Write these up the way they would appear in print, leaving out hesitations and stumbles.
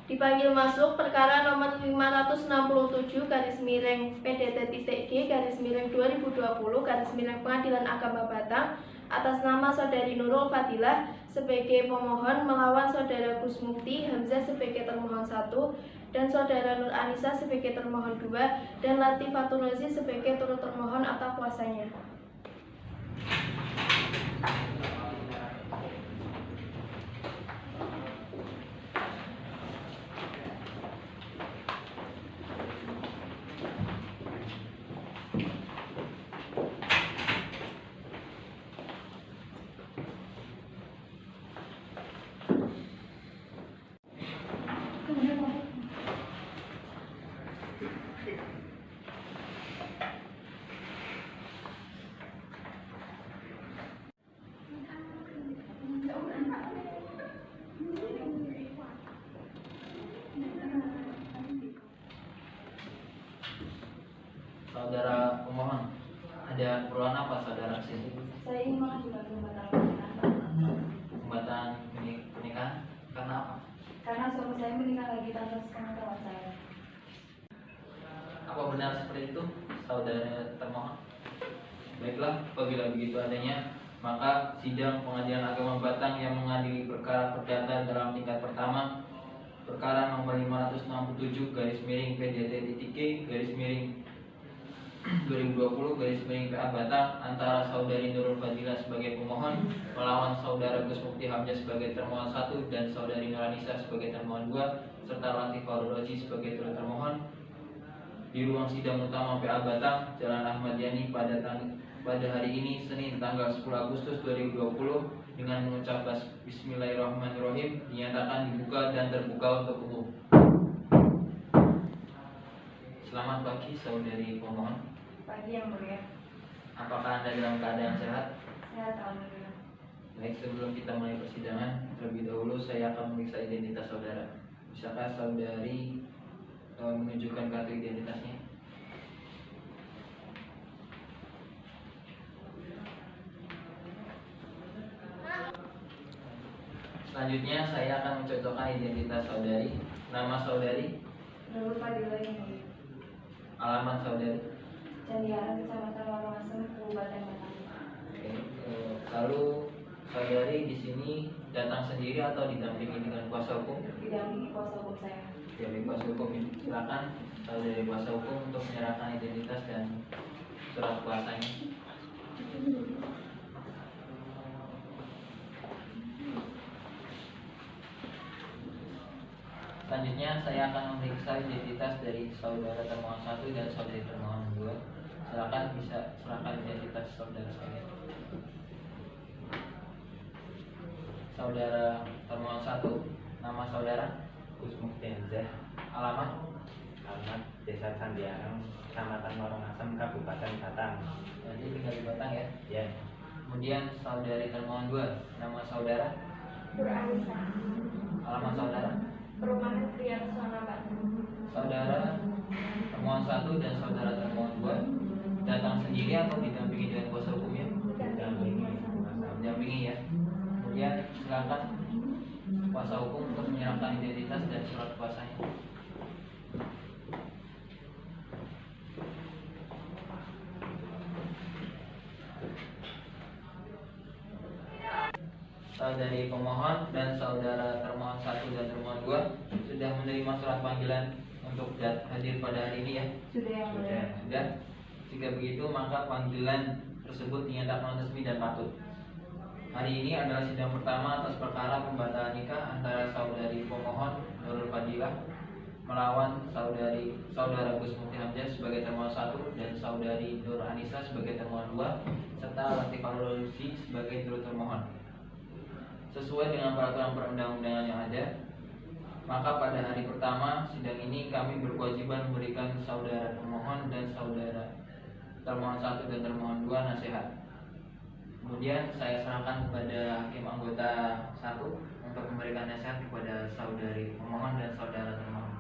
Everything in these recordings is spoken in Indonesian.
Dipanggil masuk perkara nomor 567 garis miring PDT.G garis miring 2020 garis miring Pengadilan Agama Batang atas nama Saudari Nurul Fadilah sebagai pemohon melawan Saudara Gus Mufti Hamzah sebagai termohon 1 dan Saudara Nur Anissa sebagai termohon 2 dan Latifatul Rozi sebagai turut termohon atau kuasanya. Saudara pemohon, ada keperluan apa saudara kesini? Saya ingin mengajukan pembatal Pernikahan karena apa? karena suami saya menikah lagi tanpa sepengetahuan saya. Apa benar seperti itu, saudara termohon? Baiklah, apabila begitu adanya, maka sidang Pengadilan Agama Batang yang mengadili perkara perdata dalam tingkat pertama perkara nomor 567 garis miring PDT.G garis miring 2020 garis miring PA Batang antara Saudari Nurul Fadilah sebagai pemohon melawan Saudara Gus Mufti Hamzah sebagai termohon 1 dan Saudari Nur Anissa sebagai termohon 2 serta Latifatul Rozi sebagai turut termohon di ruang sidang utama PA Batang Jalan Ahmad Yani pada hari ini Senin tanggal 10 Agustus 2020 dengan mengucap Bismillahirrahmanirrahim dinyatakan dibuka dan terbuka untuk umum. Selamat pagi saudari pemohon. Pagi yang mulia. Apakah Anda dalam keadaan sehat? Sehat alhamdulillah. Baik, sebelum kita mulai persidangan, terlebih dahulu saya akan memeriksa identitas saudara. Bisakah saudari menunjukkan kartu identitasnya? Selanjutnya saya akan mencocokkan identitas saudari. Nama saudari, Nurul Fadilah yang mulia. alamat saudari. Candiaran Kecamatan Warumasem, Kabupaten Batang. Oke, lalu saudari di sini datang sendiri atau didampingi dengan kuasa hukum? Didampingi kuasa hukum saya. Didampingi kuasa hukum. Silakan saudari kuasa hukum untuk menyerahkan identitas dan surat kuasanya. Selanjutnya saya akan memeriksa identitas dari saudara termohon 1 dan saudari termohon 2. Silakan bisa serahkan identitas saudara sekalian. Saudara termohon 1, nama saudara? Gus Mufti Hamzah. Alamat? Alamat Desa Candiaran, Kecamatan Warumasem, Kabupaten Batang. Jadi tinggal di Batang ya? Ya. Kemudian saudari termohon 2, nama saudara? Nur Anissa. Alamat saudara? Perumahan Kriya Kesana Batang. Saudara termohon 1 dan saudara termohon 2 datang sendiri atau didampingi dengan kuasa hukumnya? Didampingi ya. Kemudian silakan kuasa hukum untuk menyerahkan identitas dan surat kuasanya. Saudari pemohon dan saudara termohon 1 dan termohon 2 sudah menerima surat panggilan untuk hadir pada hari ini ya? Sudah yang mulia. Sudah. Jika begitu maka panggilan tersebut dinyatakan resmi dan patut. Hari ini adalah sidang pertama atas perkara pembatalan nikah antara saudari pemohon Nurul Fadilah melawan saudara Gus Mufti Hamzah sebagai termohon 1 dan saudari Nur Anissa sebagai termohon 2 serta Latifatul Rozi sebagai turut termohon. Sesuai dengan peraturan perundang-undangan yang ada, maka pada hari pertama sidang ini kami berkewajiban memberikan saudara pemohon dan saudara termohon 1 dan termohon 2 nasihat. Kemudian saya serahkan kepada hakim anggota 1 untuk memberikan nasihat kepada saudari pemohon dan saudara termohon.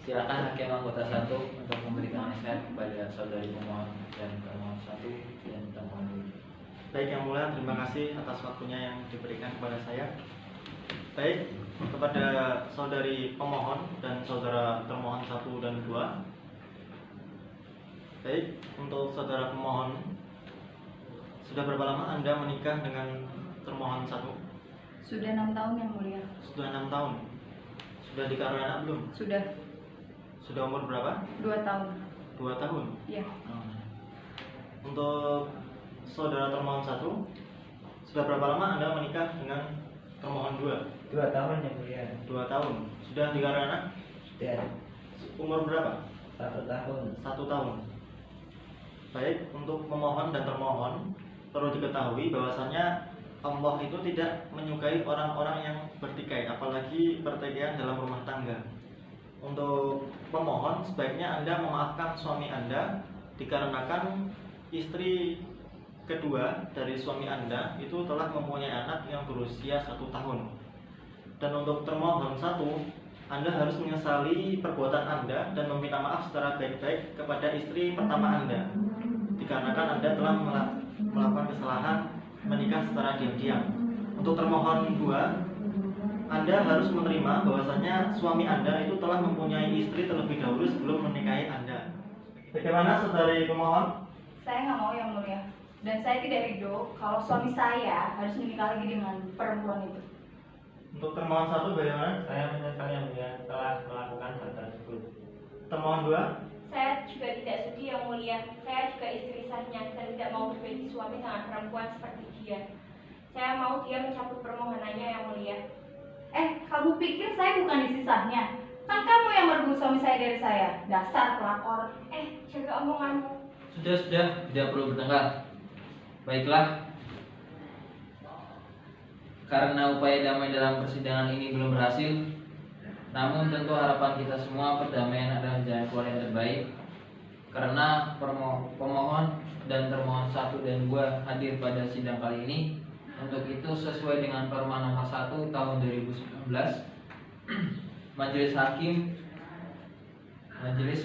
Silakan hakim anggota 1 untuk memberikan nasihat kepada saudari pemohon dan termohon 1 dan termohon 2. Baik yang mulia, terima kasih atas waktunya yang diberikan kepada saya. Baik, kepada saudari pemohon dan saudara termohon 1 dan 2. Baik, untuk saudara pemohon, sudah berapa lama Anda menikah dengan termohon 1? Sudah 6 tahun yang mulia. Sudah 6 tahun. Sudah dikaruniai anak belum? Sudah Sudah umur berapa? 2 tahun. 2 tahun. Iya. Untuk saudara termohon 1, sudah berapa lama Anda menikah dengan termohon 2? 2 tahun yang mulia. 2 tahun. Sudah dikaruniai anak? Sudah Umur berapa? 1 tahun. 1 tahun. Baik, untuk pemohon dan termohon perlu diketahui bahwasanya Allah itu tidak menyukai orang-orang yang bertikai, apalagi pertikaian dalam rumah tangga. Untuk pemohon, sebaiknya Anda memaafkan suami Anda dikarenakan istri kedua dari suami Anda itu telah mempunyai anak yang berusia 1 tahun. Dan untuk termohon 1, Anda harus menyesali perbuatan Anda dan meminta maaf secara baik-baik kepada istri pertama Anda, dikarenakan Anda telah melakukan kesalahan menikah secara diam-diam. Untuk termohon 2, Anda harus menerima bahwasanya suami Anda itu telah mempunyai istri terlebih dahulu sebelum menikahi Anda. Bagaimana saudari pemohon? Saya nggak mau yang mulia. Dan saya tidak ridho kalau suami saya harus menikah lagi dengan perempuan itu. Untuk termohon 1 bagaimana? Saya menyesal yang mulia telah melakukan hal tersebut. Termohon 2? Saya juga tidak sudi yang mulia. Saya juga istri sahnya dan tidak mau berbeda suami dengan perempuan seperti dia. Saya mau dia mencabut permohonannya yang mulia. Kamu pikir saya bukan istri sahnya? Kan kamu yang merebut suami saya dari saya. Dasar pelakor. Jaga omonganmu. Sudah, tidak perlu bertengkar. Baiklah, karena upaya damai dalam persidangan ini belum berhasil, namun tentu harapan kita semua perdamaian adalah jalan keluar yang terbaik. Karena pemohon dan termohon 1 dan 2 hadir pada sidang kali ini, untuk itu sesuai dengan Perma nomor 1 tahun 2019, majelis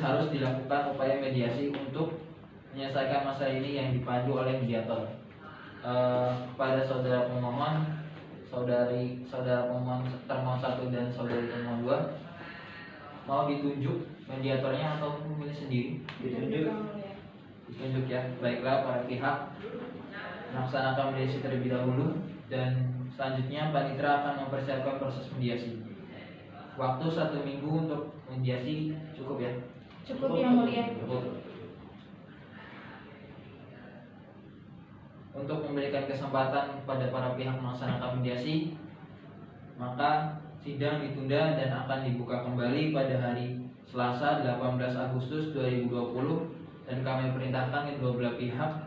harus dilakukan upaya mediasi untuk menyelesaikan masalah ini yang dipandu oleh mediator. Kepada saudara pemohon, saudara pemohon termohon 1 dan saudari termohon 2, mau ditunjuk mediatornya atau memilih sendiri? Ditunjuk ya. Baiklah, para pihak melaksanakan mediasi terlebih dahulu, dan selanjutnya panitera akan mempersiapkan proses mediasi. Waktu 1 minggu untuk mediasi cukup ya? Cukup yang mulia. Cukup. Untuk memberikan kesempatan kepada para pihak melaksanakan mediasi, maka sidang ditunda dan akan dibuka kembali pada hari Selasa 18 Agustus 2020, dan kami perintahkan kedua belah pihak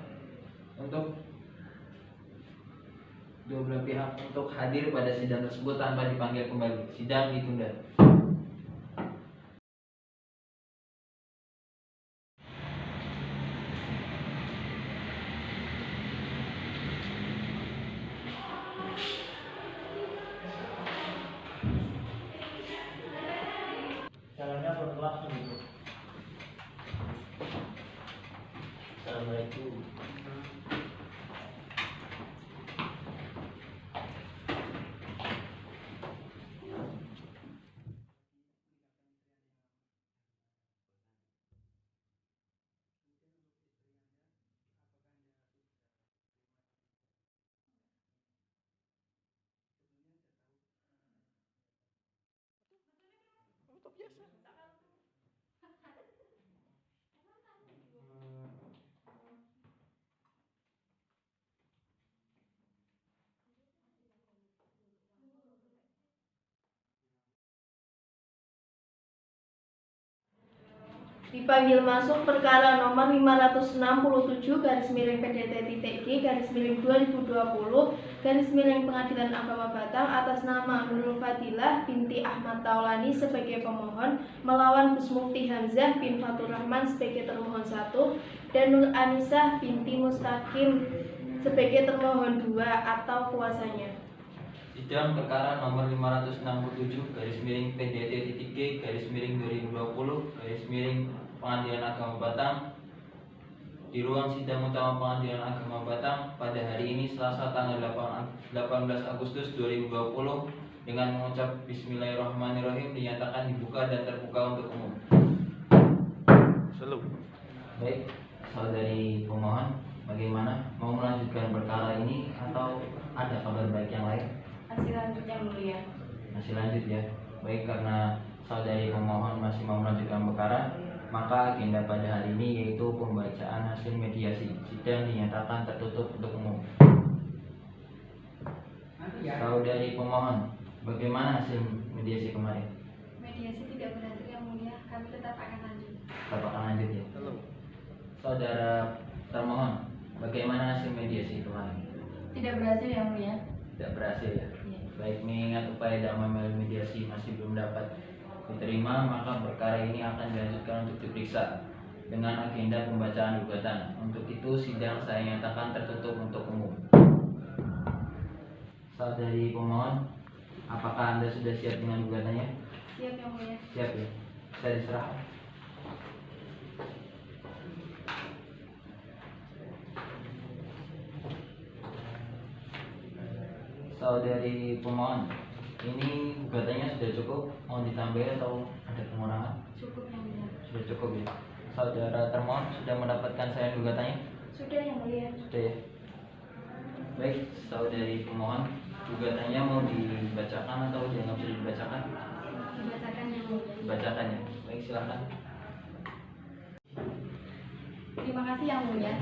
untuk hadir pada sidang tersebut tanpa dipanggil kembali. Sidang ditunda. Jalannya berkelas gitu. Assalamualaikum. Dipanggil masuk perkara nomor 567 /G/2020 Pengadilan Agama Batang atas nama Nurul Fadilah binti Ahmad Taulani sebagai pemohon melawan Gus Mufti Hamzah bin Fatur Rahman sebagai termohon 1 dan Nur Anisah binti Mustaqim sebagai termohon 2 atau kuasanya. Sidang perkara nomor 567 /PDT-G/2020 Pengadilan Agama Batang di ruang sidang utama Pengadilan Agama Batang pada hari ini Selasa tanggal 18 Agustus 2020 dengan mengucap Bismillahirrahmanirrahim dinyatakan dibuka dan terbuka untuk umum. Baik, saudari pemohon, bagaimana? Mau melanjutkan perkara ini atau ada kabar baik yang lain? Masih lanjut yang mulia. Masih lanjut ya. Baik, karena saudari pemohon masih mau melanjutkan perkara, maka agenda pada hari ini yaitu pembacaan hasil mediasi. Sidang dinyatakan tertutup untuk umum. Saudari pemohon, bagaimana hasil mediasi kemarin? Mediasi tidak berhasil yang mulia, kami tetap akan lanjut. Tetap akan lanjut ya. Saudara termohon, bagaimana hasil mediasi kemarin? Tidak berhasil yang mulia. Tidak berhasil ya. Iya. Baik, mengingat upaya damai melalui mediasi masih belum dapat diterima, maka perkara ini akan dilanjutkan untuk diperiksa dengan agenda pembacaan gugatan. Untuk itu sidang saya nyatakan tertutup untuk umum. Saudari pemohon, apakah Anda sudah siap dengan gugatannya? Siap yang mulia. Siap ya. Saya diserahkan. Saudari pemohon, ini gugatannya sudah cukup, mau ditambah atau ada pengurangan? Cukup yang mulia. Sudah cukup ya. Saudara termohon sudah mendapatkan saya gugatannya? Sudah yang mulia. Sudah ya. Baik, saudari pemohon, gugatannya mau dibacakan atau dianggap sudah dibacakan? Dibacakan yang mulia. Dibacakan ya. Baik, silakan. Terima kasih yang mulia.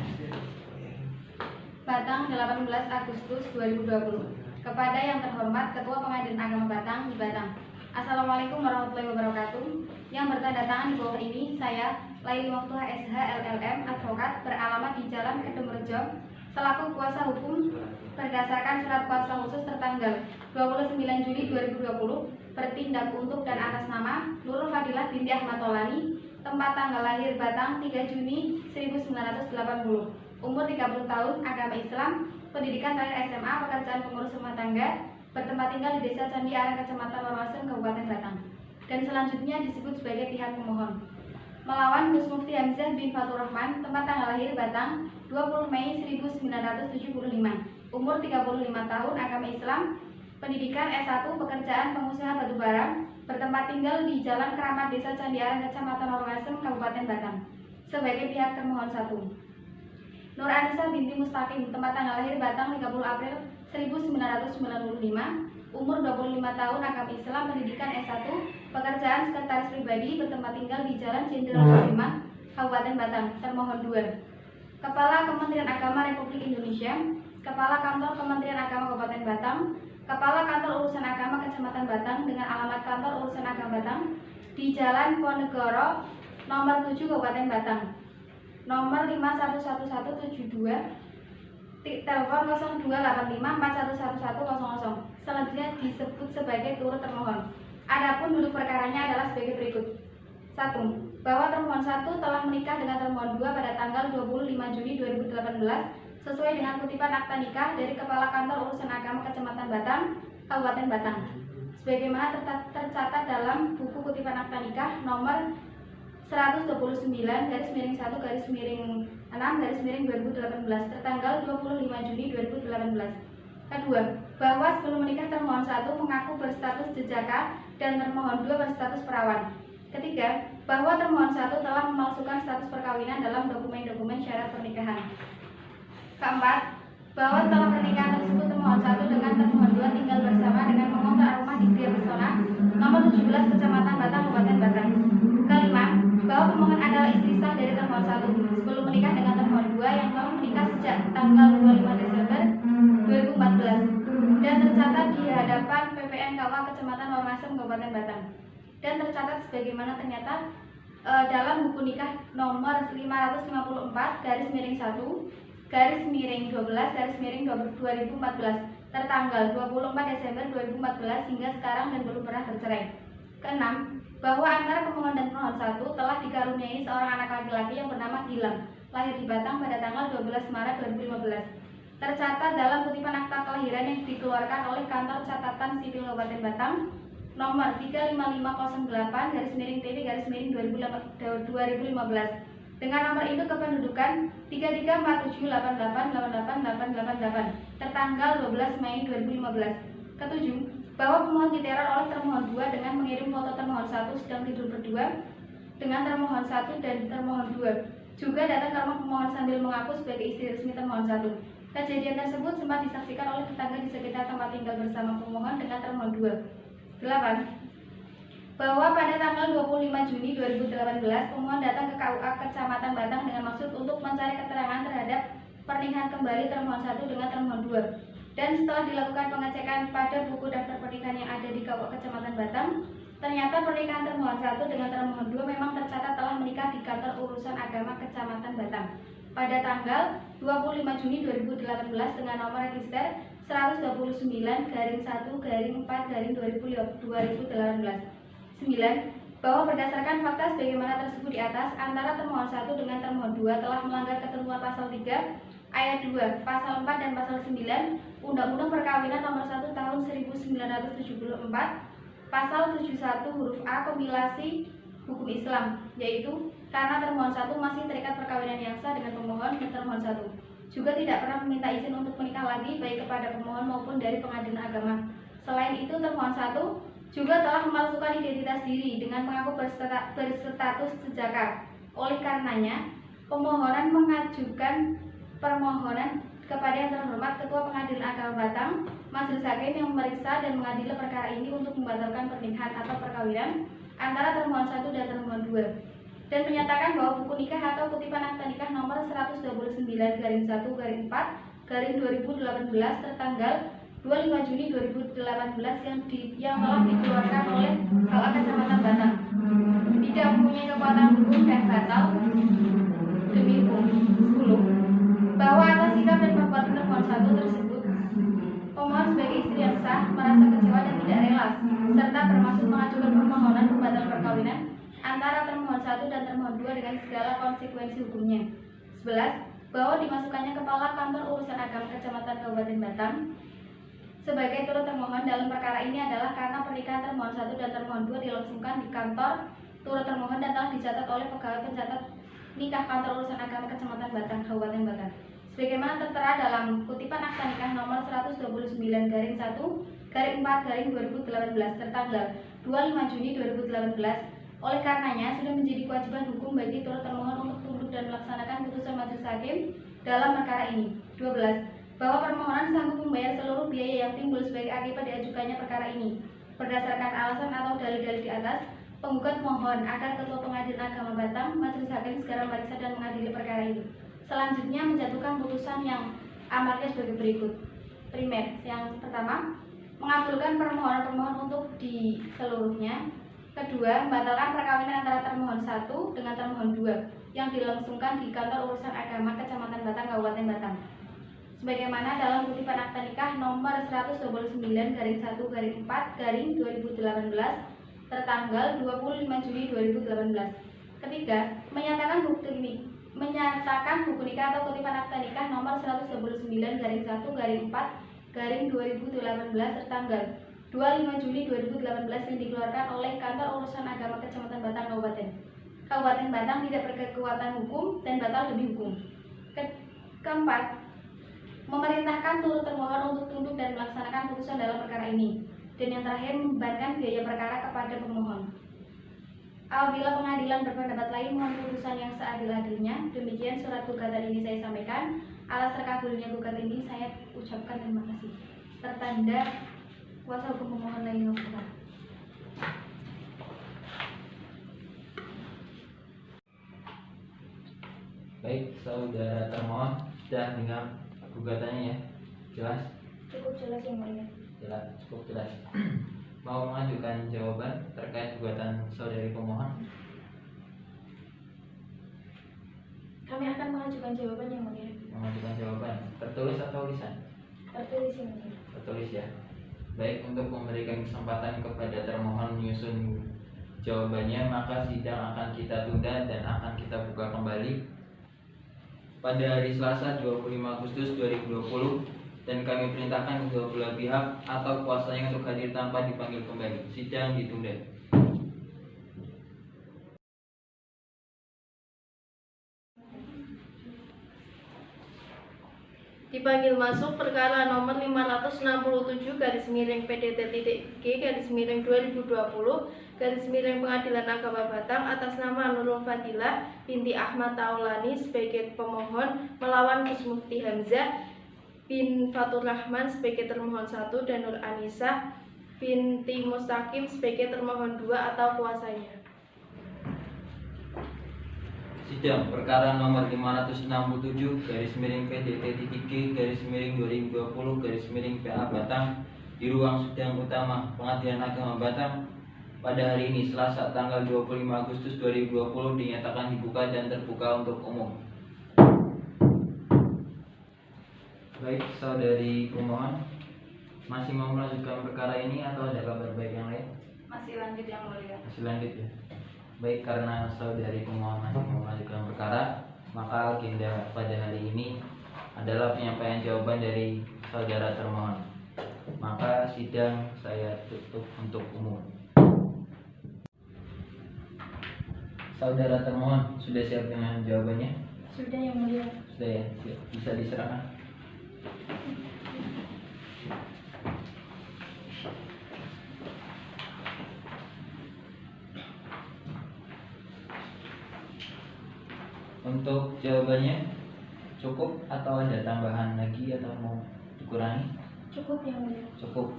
Batang 18 Agustus 2020. Kepada yang terhormat Ketua Pengadilan Agama Batang di Batang. Assalamualaikum warahmatullahi wabarakatuh. Yang bertanda tangan di bawah ini saya, Laili Maftuha SH LLM, advokat beralamat di Jalan Kedungrejo, selaku kuasa hukum berdasarkan surat kuasa khusus tertanggal 29 Juli 2020 bertindak untuk dan atas nama Nurul Fadilah binti Ahmad Tolani, tempat tanggal lahir Batang 3 Juni 1980, umur 30 tahun, agama Islam, pendidikan terakhir SMA, pekerjaan pengurus rumah tangga, bertempat tinggal di Desa Candi Areng, Kecamatan Loroasem, Kabupaten Batang. Dan selanjutnya disebut sebagai pihak pemohon. Melawan Gus Mufti Hamzah bin Fatur Rahman, tempat tanggal lahir Batang 20 Mei 1975, umur 35 tahun, agama Islam, pendidikan S1, pekerjaan pengusaha batubara, bertempat tinggal di Jalan Keramat Desa Candi Areng, Kecamatan Loroasem, Kabupaten Batang, sebagai pihak termohon 1. Nur Anissa binti Mustaqim, tempat tanggal lahir Batang 30 April 1995, umur 25 tahun, agama Islam, pendidikan S1, pekerjaan sekretaris pribadi, bertempat tinggal di Jalan Jenderal Sudirman, Kabupaten Batang, termohon 2. Kepala Kementerian Agama Republik Indonesia, Kepala Kantor Kementerian Agama Kabupaten Batang, Kepala Kantor Urusan Agama Kecamatan Batang dengan alamat Kantor Urusan Agama Batang di Jalan Ponegoro, nomor 7 Kabupaten Batang, nomor 511172, telepon 0285411100. Selanjutnya disebut sebagai turut termohon. Adapun duduk perkaranya adalah sebagai berikut. 1. Bahwa termohon 1 telah menikah dengan termohon 2 pada tanggal 25 Juni 2018 sesuai dengan kutipan akta nikah dari Kepala Kantor Urusan Agama Kecamatan Batang, Kabupaten Batang, sebagaimana tercatat dalam buku kutipan akta nikah nomor 129/1/6/2018 tertanggal 25 Juni 2018. Kedua, bahwa sebelum menikah termohon 1 mengaku berstatus jejaka dan termohon 2 berstatus perawan. Ketiga, bahwa termohon 1 telah memalsukan status perkawinan dalam dokumen-dokumen syarat pernikahan. Keempat, bahwa setelah pernikahan tersebut termohon 1 dengan termohon 2 tinggal bersama dengan mengontrak rumah di Gria Pesona nomor 17 Kecamatan Batang, Kabupaten Batang. Kelima, bahwa pemohon adalah istri sah dari termohon 1 sebelum menikah dengan termohon 2 yang telah menikah sejak tanggal 25 Desember 2014 dan tercatat di hadapan PPN KUA Kecamatan Loroasem, Kabupaten Batang, dan tercatat sebagaimana ternyata dalam buku nikah nomor 554-1/12/2014 tertanggal 24 Desember 2014 hingga sekarang dan belum pernah bercerai. Keenam, bahwa antara pemohon dan termohon 1 telah dikaruniai seorang anak laki-laki yang bernama Gilang, lahir di Batang pada tanggal 12 Maret 2015. Tercatat dalam kutipan akta kelahiran yang dikeluarkan oleh Kantor Catatan Sipil Kabupaten Batang nomor 35508/TP/2015 dengan nomor induk kependudukan 3347888888 tertanggal 12 Mei 2015. Ketujuh, bahwa pemohon diteror oleh termohon 2 dengan mengirim foto termohon 1 sedang tidur berdua dengan termohon 1 dan termohon 2 juga datang ke rumah pemohon sambil mengaku sebagai istri resmi termohon 1. Kejadian tersebut sempat disaksikan oleh tetangga di sekitar tempat tinggal bersama pemohon dengan termohon 2. 8. Bahwa pada tanggal 25 Juni 2018 pemohon datang ke KUA Kecamatan Batang dengan maksud untuk mencari keterangan terhadap pernikahan kembali termohon 1 dengan termohon 2. Dan setelah dilakukan pengecekan pada buku daftar pernikahan yang ada di KUA Kecamatan Batang, ternyata pernikahan termohon 1 dengan termohon 2 memang tercatat telah menikah di kantor urusan agama Kecamatan Batang pada tanggal 25 Juni 2018 dengan nomor register 129-1-4-2018. 9. Bahwa berdasarkan fakta sebagaimana tersebut di atas, antara termohon 1 dengan termohon 2 telah melanggar ketentuan pasal 3 ayat 2, pasal 4 dan pasal 9 Undang-Undang Perkawinan nomor 1 tahun 1974, pasal 71 huruf A kompilasi hukum Islam, yaitu karena termohon 1 masih terikat perkawinan yang sah dengan pemohon dan termohon 1 juga tidak pernah meminta izin untuk menikah lagi baik kepada pemohon maupun dari pengadilan agama. Selain itu, termohon 1 juga telah memalsukan identitas diri dengan mengaku berstatus sejaka. Oleh karenanya, pemohonan mengajukan permohonan kepada yang terhormat Ketua Pengadilan Agama Batang, Majelis Hakim yang memeriksa dan mengadili perkara ini untuk membatalkan pernikahan atau perkawinan antara termohon 1 dan termohon 2 dan menyatakan bahwa buku nikah atau kutipan akta nikah nomor 129-1-4-2018 tertanggal 25 Juni 2018 yang telah dikeluarkan oleh KUA Kecamatan Batang tidak mempunyai kekuatan hukum dan batal demi hukum. 10. Bahwa atas sikap dan perbuatan termohon 1 tersebut, pemohon sebagai istri yang sah merasa kecewa dan tidak rela, serta bermaksud mengajukan permohonan pembatalan perkawinan antara termohon 1 dan termohon 2 dengan segala konsekuensi hukumnya. 11. Bahwa dimasukkannya Kepala Kantor Urusan Agama Kecamatan Kabupaten Batang sebagai turut termohon dalam perkara ini adalah karena pernikahan termohon 1 dan termohon 2 dilangsungkan di kantor turut termohon dan telah dicatat oleh pegawai pencatat nikah Kantor Urusan Agama Kecamatan Batang, Kabupaten Batang. Sebagaimana tertera dalam kutipan akta nikah nomor 129-1-4-2018 tertanggal 25 Juni 2018. Oleh karenanya, sudah menjadi kewajiban hukum bagi turut termohon untuk tunduk dan melaksanakan putusan majelis hakim dalam perkara ini. 12. Bahwa permohonan sanggup membayar seluruh biaya yang timbul sebagai akibat diajukannya perkara ini. Berdasarkan alasan atau dalil-dalil di atas, penggugat mohon agar Ketua Pengadilan Agama Batang, Majelis Hakim segera memeriksa dan mengadili perkara ini. Selanjutnya menjatuhkan putusan yang amarnya sebagai berikut. Primer, yang pertama, mengabulkan permohonan pemohon untuk di seluruhnya. Kedua, membatalkan perkawinan antara termohon 1 dengan termohon 2 yang dilangsungkan di Kantor Urusan Agama Kecamatan Batang, Kabupaten Batang. Sebagaimana dalam kutipan akta nikah nomor 129-1-4-2018 tertanggal 25 Juli 2018. Ketiga, menyatakan buku nikah atau kutipan akta nikah nomor 129-1-4-2018 tertanggal 25 Juli 2018 yang dikeluarkan oleh Kantor Urusan Agama Kecamatan Batang, Kabupaten Batang tidak berkekuatan hukum dan batal demi hukum. Keempat, memerintahkan turut termohon untuk tunduk dan melaksanakan putusan dalam perkara ini. Dan yang terakhir, membebankan biaya perkara kepada pemohon. Apabila pengadilan berpendapat lain, mohon putusan yang seadil-adilnya. Demikian surat gugatan ini saya sampaikan. Atas terkabulnya gugatan ini saya ucapkan terima kasih. Tertanda kuasa hukum pemohon lain novel. Baik, saudara termohon sudah dengar gugatannya ya? Jelas? Cukup jelas yang mulia. Jelas, cukup jelas. Mau mengajukan jawaban terkait gugatan saudari pemohon? Kami akan mengajukan jawaban yang mulia. Mengajukan jawaban tertulis atau lisan? Tertulis yang mulia. Tertulis ya. Baik, untuk memberikan kesempatan kepada termohon menyusun jawabannya, maka sidang akan kita tunda dan akan kita buka kembali pada hari Selasa 25 Agustus 2020 dan kami perintahkan kedua belah pihak atau kuasanya untuk hadir tanpa dipanggil kembali. Sidang ditunda. Dipanggil masuk perkara nomor 567 garis miring PDT.G garis miring 2020 garis miring Pengadilan Agama Batang atas nama Nurul Fadilah binti Ahmad Taulani sebagai pemohon melawan Gus Mufti Hamzah bin Fatur Rahman sebagai termohon 1 dan Nur Anissa binti Mustaqim sebagai termohon 2 atau kuasanya. Sidang perkara nomor 567 garis miring PDT.G garis miring 2020 garis miring PA Batang di ruang sidang utama Pengadilan Agama Batang pada hari ini Selasa tanggal 25 Agustus 2020 dinyatakan dibuka dan terbuka untuk umum. Baik, saudari pemohon, masih mau melanjutkan perkara ini atau ada kabar baik yang lain? Masih lanjut yang mulia. Masih lanjut ya. Baik, karena saudari pemohon masih mau melanjutkan perkara, maka agenda pada hari ini adalah penyampaian jawaban dari saudara termohon. Maka sidang saya tutup untuk umum. Saudara termohon sudah siap dengan jawabannya? Sudah yang mulia. Sudah ya, bisa diserahkan. Untuk jawabannya cukup atau ada tambahan lagi atau mau dikurangi? Cukup yang mulia. Cukup.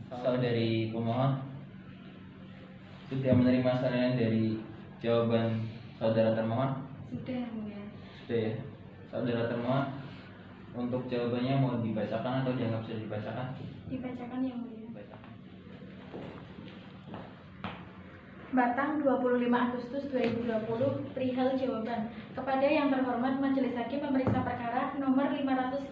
Saudari pemohon sudah menerima salinan dari jawaban saudara termohon? Sudah yang mulia. Sudah ya. Saudara termohon, untuk jawabannya mau dibacakan atau dianggap sudah dibacakan? Dibacakan yang mulia. Dibacakan. Batang 25 Agustus 2020 perihal jawaban kepada yang terhormat Majelis Hakim pemeriksa perkara nomor 567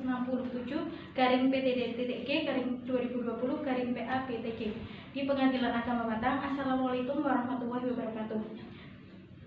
garing PTD.G garing 2020 garing PA PTG di Pengadilan Agama Batang. Assalamualaikum warahmatullahi wabarakatuh.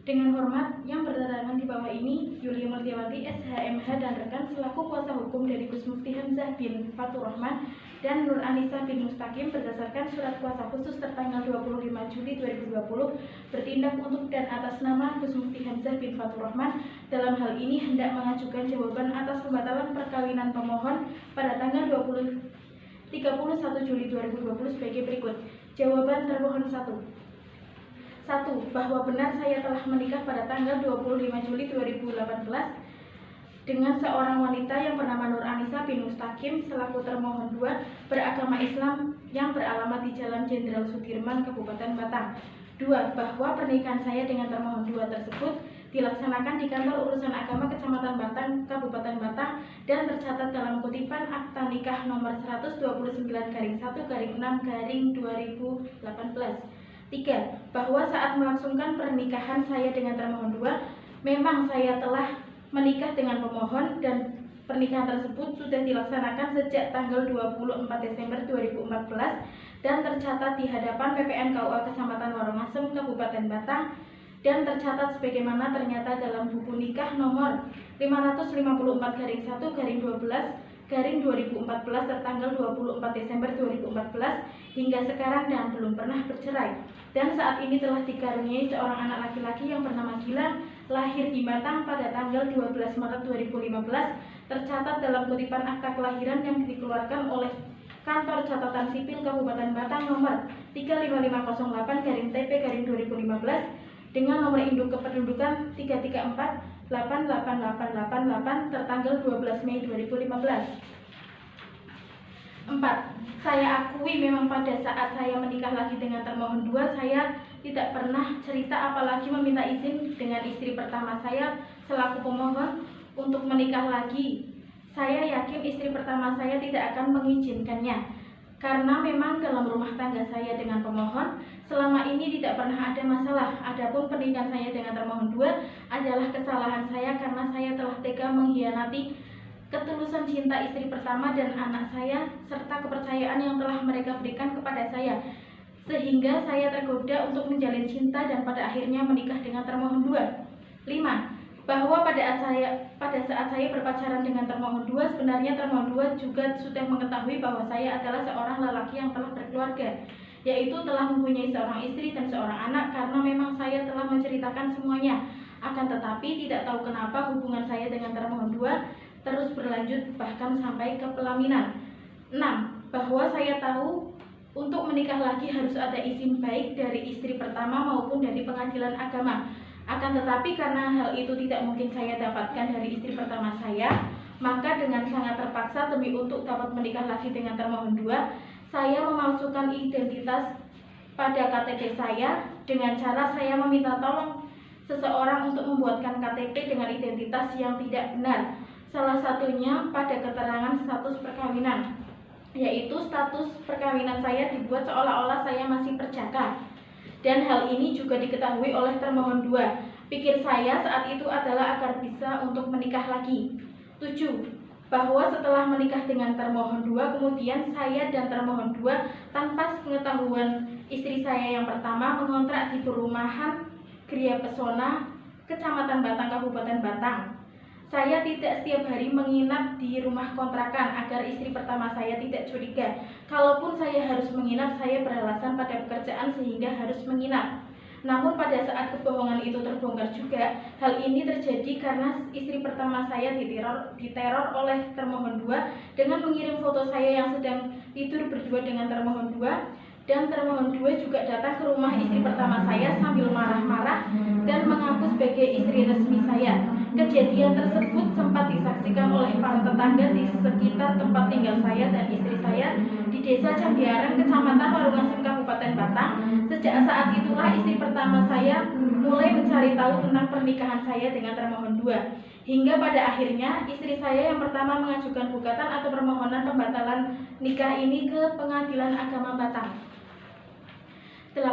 Dengan hormat yang bertentangan di bawah ini, Yulia Multiawati SHMH dan rekan selaku kuasa hukum dari Gus Mufti Hamzah bin Fatur Rahman dan Nur Anissa bin Mustaqim berdasarkan surat kuasa khusus tertanggal 25 Juli 2020 bertindak untuk dan atas nama Gus Mufti Hamzah bin Fatur Rahman dalam hal ini hendak mengajukan jawaban atas pembatalan perkawinan pemohon pada tanggal 31 Juli 2020 sebagai berikut. Jawaban termohon 1. 1. Bahwa benar saya telah menikah pada tanggal 25 Juli 2018 dengan seorang wanita yang bernama Nur Anissa bin Mustaqim selaku termohon 2 beragama Islam yang beralamat di Jalan Jenderal Sudirman, Kabupaten Batang. 2. Bahwa pernikahan saya dengan termohon 2 tersebut dilaksanakan di Kantor Urusan Agama Kecamatan Batang, Kabupaten Batang dan tercatat dalam kutipan Akta Nikah nomor 129/1/6/2018. 3. Bahwa saat melangsungkan pernikahan saya dengan termohon 2, memang saya telah menikah dengan pemohon dan pernikahan tersebut sudah dilaksanakan sejak tanggal 24 Desember 2014 dan tercatat di hadapan PPN KUA Kecamatan Warongasem, Kabupaten Batang dan tercatat sebagaimana ternyata dalam buku nikah nomor 554/1/12/2014 tertanggal 24 Desember 2014 hingga sekarang dan belum pernah bercerai. Dan saat ini telah dikaruniai seorang anak laki-laki yang bernama Gilang, lahir di Batang pada tanggal 12 Maret 2015, tercatat dalam kutipan akta kelahiran yang dikeluarkan oleh Kantor Catatan Sipil Kabupaten Batang nomor 35508/TP/2015 dengan nomor induk kependudukan 334888888 tertanggal 12 Mei 2015. 4. Saya akui memang pada saat saya menikah lagi dengan termohon 2, saya tidak pernah cerita apalagi meminta izin dengan istri pertama saya selaku pemohon untuk menikah lagi. Saya yakin istri pertama saya tidak akan mengizinkannya karena memang dalam rumah tangga saya dengan pemohon selama ini tidak pernah ada masalah. Adapun pernikahan saya dengan termohon 2 adalah kesalahan saya karena saya telah tega mengkhianati ketulusan cinta istri pertama dan anak saya serta kepercayaan yang telah mereka berikan kepada saya sehingga saya tergoda untuk menjalin cinta dan pada akhirnya menikah dengan termohon 2. 5. Bahwa pada saat saya berpacaran dengan termohon 2 sebenarnya termohon 2 juga sudah mengetahui bahwa saya adalah seorang lelaki yang telah berkeluarga, yaitu telah mempunyai seorang istri dan seorang anak karena memang saya telah menceritakan semuanya. Akan tetapi tidak tahu kenapa hubungan saya dengan termohon 2 terus berlanjut bahkan sampai ke pelaminan. 6. Bahwa saya tahu untuk menikah lagi harus ada izin baik dari istri pertama maupun dari pengadilan agama. Akan tetapi karena hal itu tidak mungkin saya dapatkan dari istri pertama saya, maka dengan sangat terpaksa demi untuk dapat menikah lagi dengan termohon 2, saya memalsukan identitas pada KTP saya dengan cara saya meminta tolong seseorang untuk membuatkan KTP dengan identitas yang tidak benar. Salah satunya pada keterangan status perkawinan, yaitu status perkawinan saya dibuat seolah-olah saya masih perjaka. Dan hal ini juga diketahui oleh termohon 2. Pikir saya saat itu adalah agar bisa untuk menikah lagi. 7. Bahwa setelah menikah dengan termohon 2, kemudian saya dan termohon 2 tanpa pengetahuan istri saya yang pertama mengontrak di perumahan Gria Pesona, Kecamatan Batang, Kabupaten Batang. Saya tidak setiap hari menginap di rumah kontrakan agar istri pertama saya tidak curiga. Kalaupun saya harus menginap, saya beralasan pada pekerjaan sehingga harus menginap. Namun pada saat kebohongan itu terbongkar juga, hal ini terjadi karena istri pertama saya diteror oleh termohon 2 dengan mengirim foto saya yang sedang tidur berdua dengan termohon 2, dan termohon 2 juga datang ke rumah istri pertama saya sambil marah-marah dan mengaku sebagai istri resmi saya. Kejadian tersebut sempat disaksikan oleh para tetangga di sekitar tempat tinggal saya dan istri saya di Desa Candiaran, Kecamatan Warungasem, Kabupaten Batang. Sejak saat itulah istri pertama saya mulai mencari tahu tentang pernikahan saya dengan termohon 2. Hingga pada akhirnya istri saya yang pertama mengajukan gugatan atau permohonan pembatalan nikah ini ke Pengadilan Agama Batang. 8.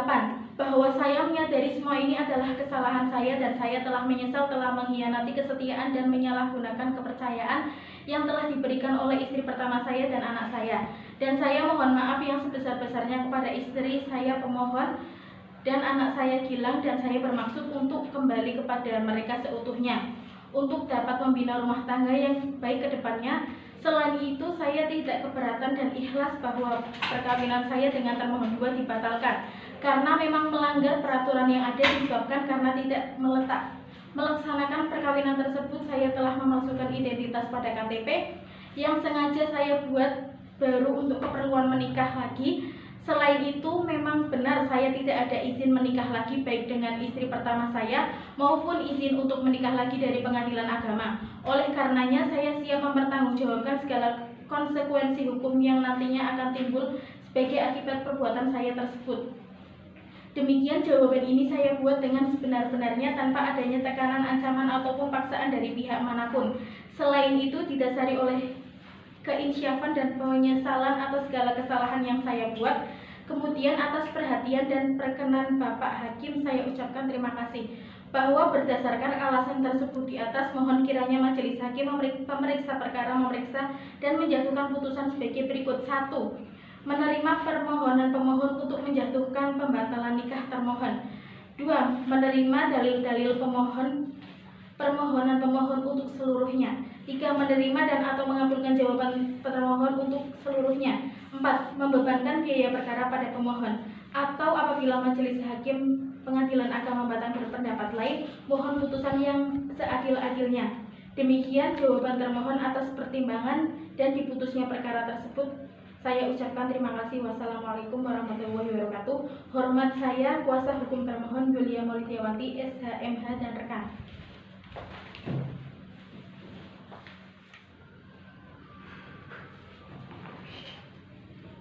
Bahwa saya menyadari semua ini adalah kesalahan saya dan saya telah menyesal telah mengkhianati kesetiaan dan menyalahgunakan kepercayaan yang telah diberikan oleh istri pertama saya dan anak saya. Dan saya mohon maaf yang sebesar-besarnya kepada istri saya pemohon dan anak saya Gilang, dan saya bermaksud untuk kembali kepada mereka seutuhnya untuk dapat membina rumah tangga yang baik ke depannya. Selain itu, saya tidak keberatan dan ikhlas bahwa perkawinan saya dengan termohon 2 dibatalkan karena memang melanggar peraturan yang ada disebabkan karena tidak melaksanakan perkawinan tersebut. Saya telah memalsukan identitas pada KTP yang sengaja saya buat baru untuk keperluan menikah lagi. Selain itu, memang benar saya tidak ada izin menikah lagi baik dengan istri pertama saya maupun izin untuk menikah lagi dari pengadilan agama. Oleh karenanya, saya siap mempertanggungjawabkan segala konsekuensi hukum yang nantinya akan timbul sebagai akibat perbuatan saya tersebut. Demikian jawaban ini saya buat dengan sebenar-benarnya tanpa adanya tekanan, ancaman, ataupun paksaan dari pihak manapun. Selain itu, didasari oleh keinsyafan dan penyesalan atas segala kesalahan yang saya buat. Kemudian atas perhatian dan perkenan Bapak Hakim, saya ucapkan terima kasih. Bahwa berdasarkan alasan tersebut di atas, mohon kiranya Majelis Hakim pemeriksa perkara memeriksa dan menjatuhkan putusan sebagai berikut. 1. Menerima permohonan pemohon untuk menjatuhkan pembatalan nikah termohon. 2. Menerima dalil-dalil permohonan pemohon untuk seluruhnya. 3. Menerima dan atau mengabulkan jawaban termohon untuk seluruhnya. 4. Membebankan biaya perkara pada pemohon. Atau apabila Majelis Hakim Pengadilan Agama Batang berpendapat lain, mohon putusan yang seadil-adilnya. Demikian jawaban termohon atas pertimbangan dan diputusnya perkara tersebut. Saya ucapkan terima kasih. Wassalamualaikum warahmatullahi wabarakatuh. Hormat saya, kuasa hukum termohon Yulia Maulidiawati, SHMH dan rekan.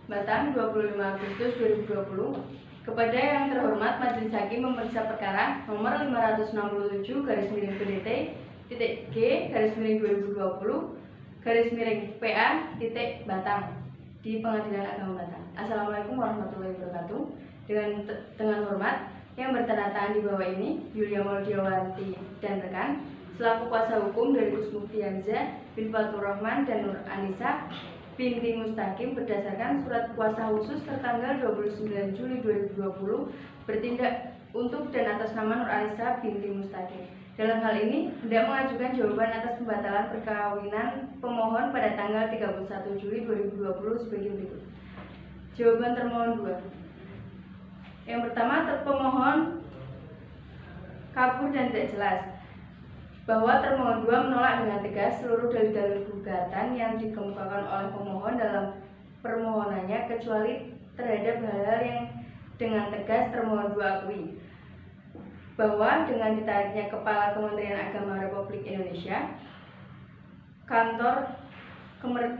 Batang, 25 Agustus 2020. Kepada yang terhormat Majelis Hakim memeriksa perkara nomor 567/PDT-G/2020/PA di Pengadilan Agama Batang. Assalamualaikum warahmatullahi wabarakatuh. Dengan hormat yang bertanda tangan di bawah ini, Yulia Maulidiawati dan rekan, selaku kuasa hukum dari Kusmukti Hamzah bin Fatur Rahman dan Nur Anissa binti Mustaqim berdasarkan surat kuasa khusus tertanggal 29 Juli 2020 bertindak untuk dan atas nama Nur Anissa binti Mustaqim. Dalam hal ini, hendak mengajukan jawaban atas pembatalan perkawinan pemohon pada tanggal 31 Juli 2020 sebagai berikut. Jawaban termohon 2. Yang pertama, pemohon kabur dan tidak jelas. bahwa termohon 2 menolak dengan tegas seluruh dalil-dalil gugatan yang dikemukakan oleh pemohon dalam permohonannya kecuali terhadap hal-hal yang dengan tegas termohon 2 akui, bahwa dengan ditariknya Kepala Kementerian Agama Republik Indonesia, Kantor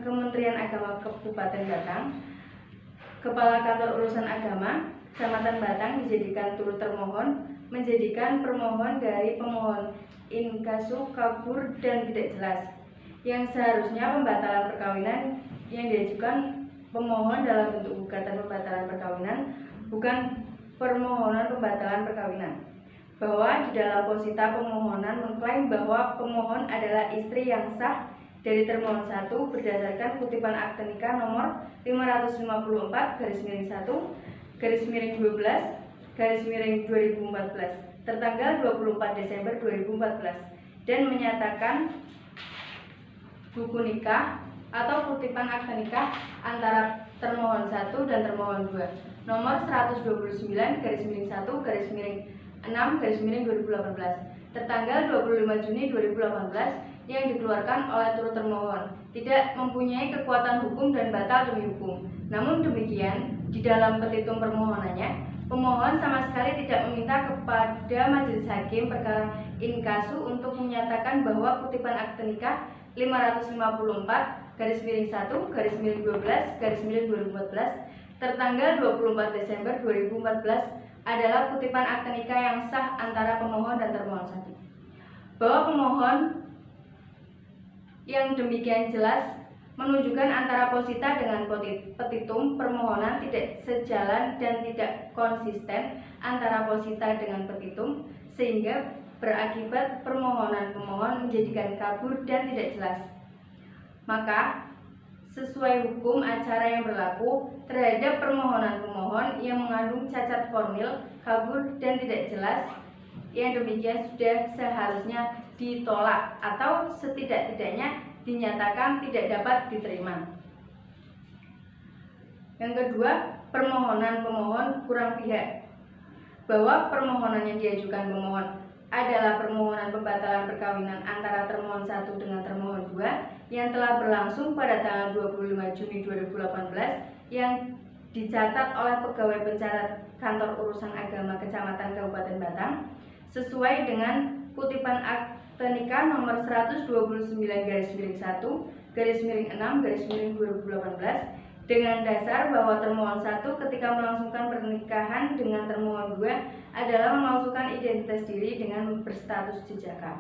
Kementerian Agama Kabupaten Batang, Kepala Kantor Urusan Agama Kecamatan Batang dijadikan turut termohon, menjadikan permohon dari pemohon inkasu kabur dan tidak jelas, yang seharusnya pembatalan perkawinan yang diajukan pemohon dalam bentuk gugatan pembatalan perkawinan bukan permohonan pembatalan perkawinan, bahwa di dalam posita pemohonan mengklaim bahwa pemohon adalah istri yang sah dari termohon 1 berdasarkan kutipan akte nikah nomor 554-1/12/2014 tertanggal 24 Desember 2014 dan menyatakan buku nikah atau kutipan akte nikah antara termohon 1 dan termohon 2 nomor 129/1/6/2018 tertanggal 25 Juni 2018 yang dikeluarkan oleh turut termohon tidak mempunyai kekuatan hukum dan batal demi hukum. Namun demikian, di dalam petitum permohonannya, pemohon sama sekali tidak meminta kepada Majelis Hakim Perkara Inkasu untuk menyatakan bahwa kutipan akte nikah 554-1/12/2014 tertanggal 24 Desember 2014 adalah kutipan akte nikah yang sah antara pemohon dan termohon 1. Bahwa pemohon yang demikian jelas menunjukkan antara posita dengan petitum permohonan tidak sejalan dan tidak konsisten antara posita dengan petitum, sehingga berakibat permohonan pemohon menjadikan kabur dan tidak jelas. Maka sesuai hukum acara yang berlaku terhadap permohonan pemohon yang mengandung cacat formil, kabur dan tidak jelas, yang demikian sudah seharusnya ditolak atau setidak-tidaknya dinyatakan tidak dapat diterima. Yang kedua, permohonan pemohon kurang pihak, bahwa permohonan yang diajukan pemohon adalah permohonan pembatalan perkawinan antara termohon 1 dengan termohon 2 yang telah berlangsung pada tanggal 25 Juni 2018 yang dicatat oleh pegawai pencatat Kantor Urusan Agama Kecamatan Kabupaten Batang sesuai dengan kutipan akte nikah nomor 129/1/6/2018 dengan dasar bahwa termohon 1 ketika melangsungkan pernikahan dengan termohon 2 adalah memalsukan identitas diri dengan berstatus jejaka.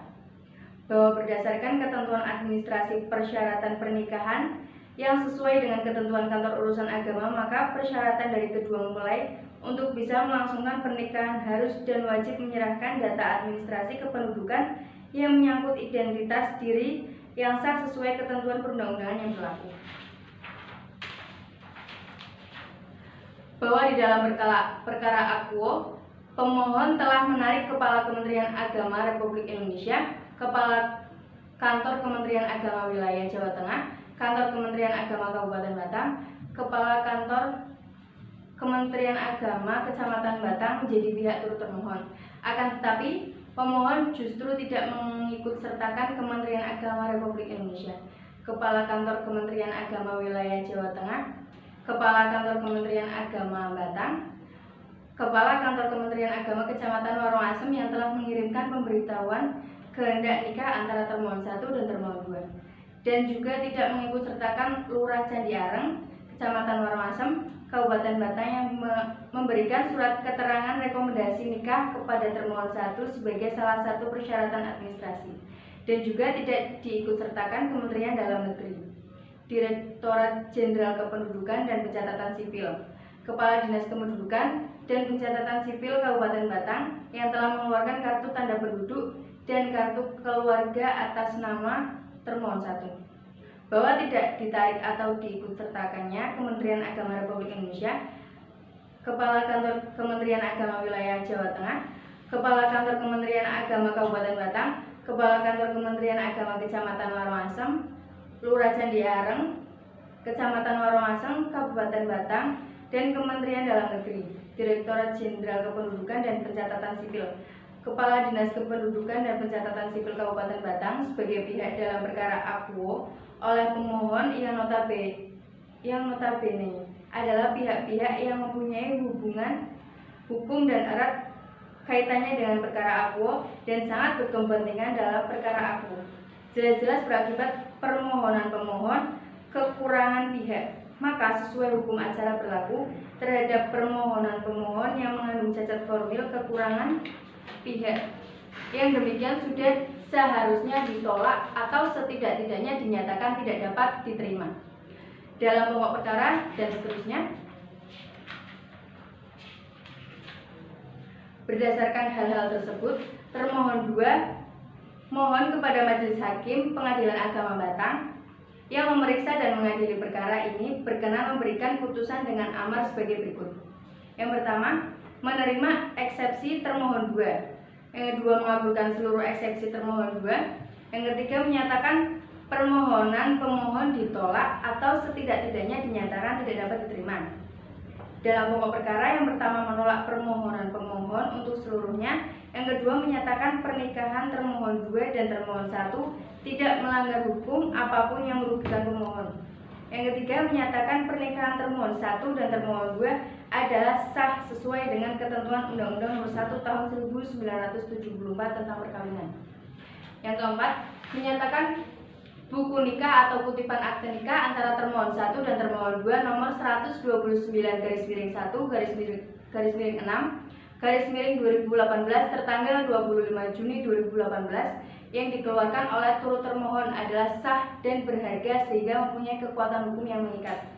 Bahwa berdasarkan ketentuan administrasi persyaratan pernikahan yang sesuai dengan ketentuan Kantor Urusan Agama, maka persyaratan dari kedua mempelai untuk bisa melangsungkan pernikahan harus dan wajib menyerahkan data administrasi kependudukan yang menyangkut identitas diri yang sah sesuai ketentuan perundang-undangan yang berlaku. Bahwa di dalam perkara akuo, pemohon telah menarik Kepala Kementerian Agama Republik Indonesia, Kepala Kantor Kementerian Agama Wilayah Jawa Tengah, Kantor Kementerian Agama Kabupaten Batang, Kepala Kantor Kementerian Agama Kecamatan Batang menjadi pihak turut termohon. Akan tetapi, pemohon justru tidak mengikutsertakan Kementerian Agama Republik Indonesia, Kepala Kantor Kementerian Agama Wilayah Jawa Tengah, Kepala Kantor Kementerian Agama Batang, Kepala Kantor Kementerian Agama Kecamatan Warung Asem yang telah mengirimkan pemberitahuan kehendak nikah antara termohon 1 dan termohon 2, dan juga tidak mengikutsertakan Lurah Candi Areng, Kecamatan Warung Asem, Kabupaten Batang yang memberikan surat keterangan rekomendasi nikah kepada termohon 1 sebagai salah satu persyaratan administrasi, dan juga tidak diikutsertakan Kementerian Dalam Negeri, Direktorat Jenderal Kependudukan dan Pencatatan Sipil, Kepala Dinas Kependudukan dan Pencatatan Sipil Kabupaten Batang yang telah mengeluarkan kartu tanda penduduk dan kartu keluarga atas nama termohon 1. Bahwa tidak ditarik atau diikutsertakannya Kementerian Agama Republik Indonesia, Kepala Kantor Kementerian Agama Wilayah Jawa Tengah, Kepala Kantor Kementerian Agama Kabupaten Batang, Kepala Kantor Kementerian Agama Kecamatan Warung Asem, Lurah Candi Areng, Kecamatan Warung Asem, Kabupaten Batang, dan Kementerian Dalam Negeri, Direktorat Jenderal Kependudukan dan Pencatatan Sipil, Kepala Dinas Kependudukan dan Pencatatan Sipil Kabupaten Batang sebagai pihak dalam perkara akuo oleh pemohon yang notabene adalah pihak-pihak yang mempunyai hubungan hukum dan erat kaitannya dengan perkara akuo dan sangat berkepentingan dalam perkara akuo. Jelas-jelas berakibat permohonan pemohon kekurangan pihak. Maka sesuai hukum acara berlaku terhadap permohonan pemohon yang mengandung cacat formil kekurangan pihak. Yang demikian sudah seharusnya ditolak atau setidak-tidaknya dinyatakan tidak dapat diterima. Dalam pokok perkara dan seterusnya. Berdasarkan hal-hal tersebut, termohon 2 mohon kepada Majelis Hakim Pengadilan Agama Batang yang memeriksa dan mengadili perkara ini berkenan memberikan putusan dengan amar sebagai berikut. Yang pertama, menerima eksepsi termohon 2. Yang kedua, mengabulkan seluruh eksepsi termohon 2. Yang ketiga, menyatakan permohonan pemohon ditolak atau setidak-tidaknya dinyatakan tidak dapat diterima. Dalam pokok perkara, yang pertama menolak permohonan pemohon untuk seluruhnya, yang kedua menyatakan pernikahan termohon 2 dan termohon 1 tidak melanggar hukum apapun yang merugikan pemohon. Yang ketiga menyatakan pernikahan termohon 1 dan termohon 2 adalah sah sesuai dengan ketentuan Undang-Undang Nomor 1 Tahun 1974 tentang perkawinan. Yang keempat, menyatakan buku nikah atau kutipan akte nikah antara termohon 1 dan termohon 2 nomor 129/6/2018 tertanggal 25 Juni 2018 yang dikeluarkan oleh turut termohon adalah sah dan berharga sehingga mempunyai kekuatan hukum yang mengikat.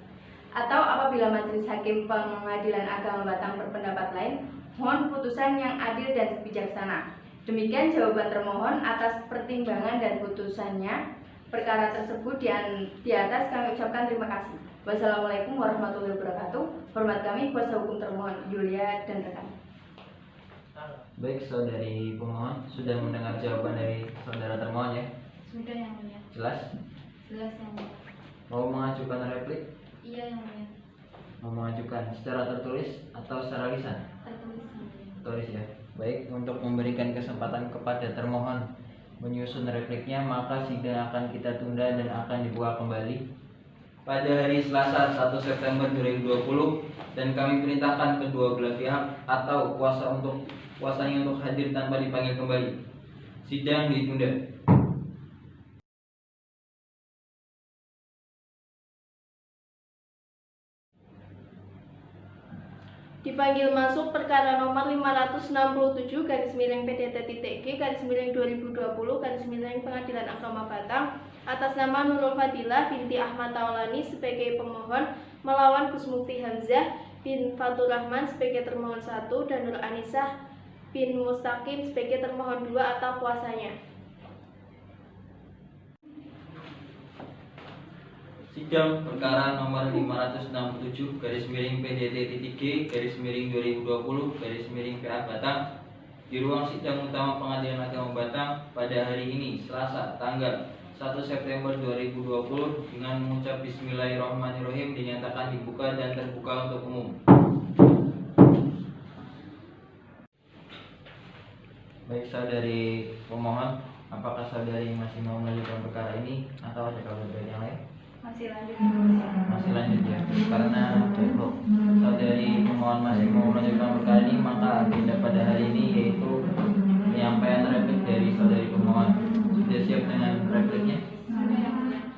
Atau apabila Majelis Hakim Pengadilan Agama Batang berpendapat lain, mohon putusan yang adil dan bijaksana. Demikian jawaban termohon atas pertimbangan dan putusannya. Perkara tersebut di atas kami ucapkan terima kasih. Wassalamualaikum warahmatullahi wabarakatuh. Hormat kami kuasa hukum termohon Yulia dan rekan. Baik, saudari pemohon sudah mendengar jawaban dari saudara termohon ya? Sudah yang mulia. Jelas? Jelas yang mulia. Mau mengajukan replik? Iya yang mulia. Mau mengajukan secara tertulis atau secara lisan? Tertulis yang mulia. Tertulis ya. Baik, untuk memberikan kesempatan kepada termohon menyusun repliknya, maka sidang akan kita tunda dan akan dibuka kembali pada hari Selasa 1 September 2020 dan kami perintahkan kedua belah pihak atau kuasanya untuk hadir tanpa dipanggil kembali. Sidang ditunda. Dipanggil masuk perkara nomor 567/PDT.G/2020 Pengadilan Agama Batang atas nama Nurul Fadilah binti Ahmad Taulani sebagai pemohon melawan Gusmukti Hamzah bin Fatur Rahman sebagai termohon 1 dan Nur Anisah bin Mustaqim sebagai termohon 2 atau kuasanya. Sidang perkara nomor 567/PDT.G/2020 PA Batang di ruang sidang utama Pengadilan Agama Batang pada hari ini Selasa tanggal 1 September 2020 dengan mengucap Bismillahirrahmanirrahim dinyatakan dibuka dan terbuka untuk umum. Baik, saudari pemohon, apakah saudari masih mau melanjutkan perkara ini atau ada kabar baik yang lain? Masih lanjut. Masih lanjut ya, karena saudari pemohon masih mau melanjutkan perkara ini, maka agenda pada hari ini yaitu penyampaian replik dari saudari pemohon. Sudah siap dengan repliknya?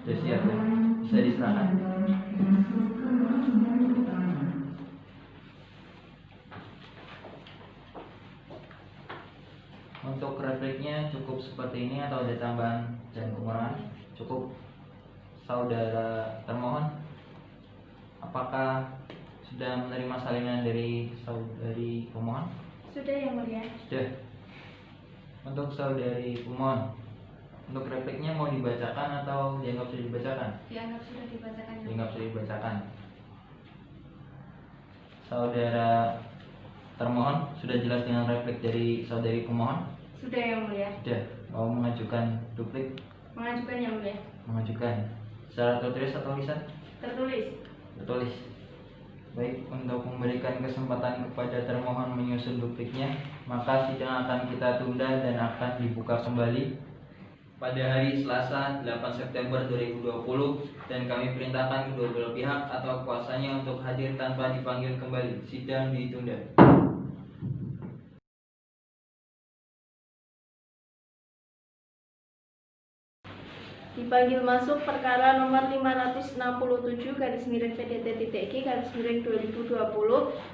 Sudah siap ya? Bisa diserahkan. Untuk repliknya cukup seperti ini atau ada tambahan dan pengurangan? Cukup. Saudara termohon, apakah sudah menerima salinan dari saudari pemohon? Sudah yang mulia. Sudah. Untuk saudari pemohon, untuk repliknya mau dibacakan atau dianggap sudah dibacakan? Dianggap sudah dibacakan. Dianggap sudah dibacakan. Saudara termohon, sudah jelas dengan replik dari saudari pemohon? Sudah yang mulia. Sudah. Mau mengajukan duplik? Mengajukan yang mulia. Mengajukan. Secara tertulis atau lisan? Tertulis. Tertulis. Baik, untuk memberikan kesempatan kepada termohon menyusun dupliknya, maka sidang akan kita tunda dan akan dibuka kembali pada hari Selasa 8 September 2020 dan kami perintahkan kedua belah pihak atau kuasanya untuk hadir tanpa dipanggil kembali. Sidang ditunda. Dipanggil masuk perkara nomor 567 garis miring PDT.G garis miring 2020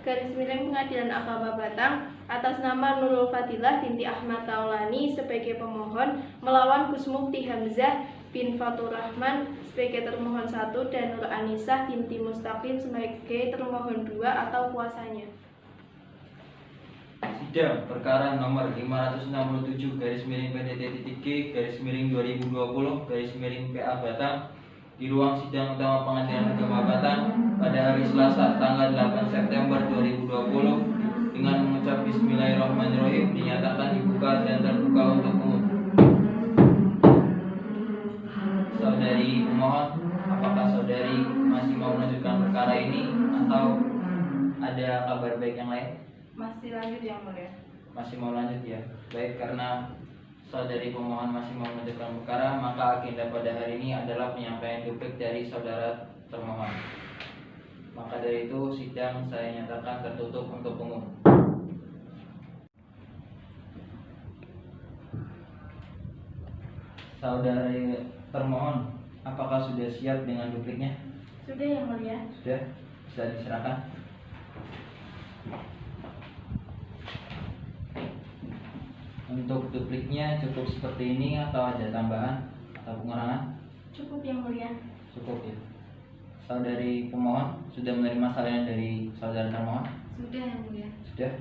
garis miring Pengadilan Agama Batang atas nama Nurul Fadilah binti Ahmad Taulani sebagai pemohon melawan Gus Mufti Hamzah bin Fatur Rahman sebagai termohon 1 dan Nur Anisah binti Mustaqim sebagai termohon 2 atau kuasanya. Sidang perkara nomor 567 garis miring PDT.G garis miring 2020 garis miring PA Batang di ruang sidang utama Pengadilan Agama Batang pada hari Selasa tanggal 8 September 2020 dengan mengucap Bismillahirrahmanirrahim dinyatakan dibuka dan terbuka untuk umum. Saudari pemohon, apakah saudari masih mau melanjutkan perkara ini atau ada kabar baik yang lain? Masih lanjut yang mulia. Masih mau lanjut ya. Baik, karena saudari pemohon masih mau melanjutkan perkara, maka agenda pada hari ini adalah penyampaian duplik dari saudara termohon. Maka dari itu sidang saya nyatakan tertutup untuk umum. Saudari termohon, apakah sudah siap dengan dupliknya? Sudah yang mulia. Sudah, bisa diserahkan. Untuk dupliknya cukup seperti ini atau ada tambahan atau pengurangan? Cukup yang mulia. Cukup ya. Saudari pemohon sudah menerima salinan dari saudara termohon? Sudah yang mulia. Sudah.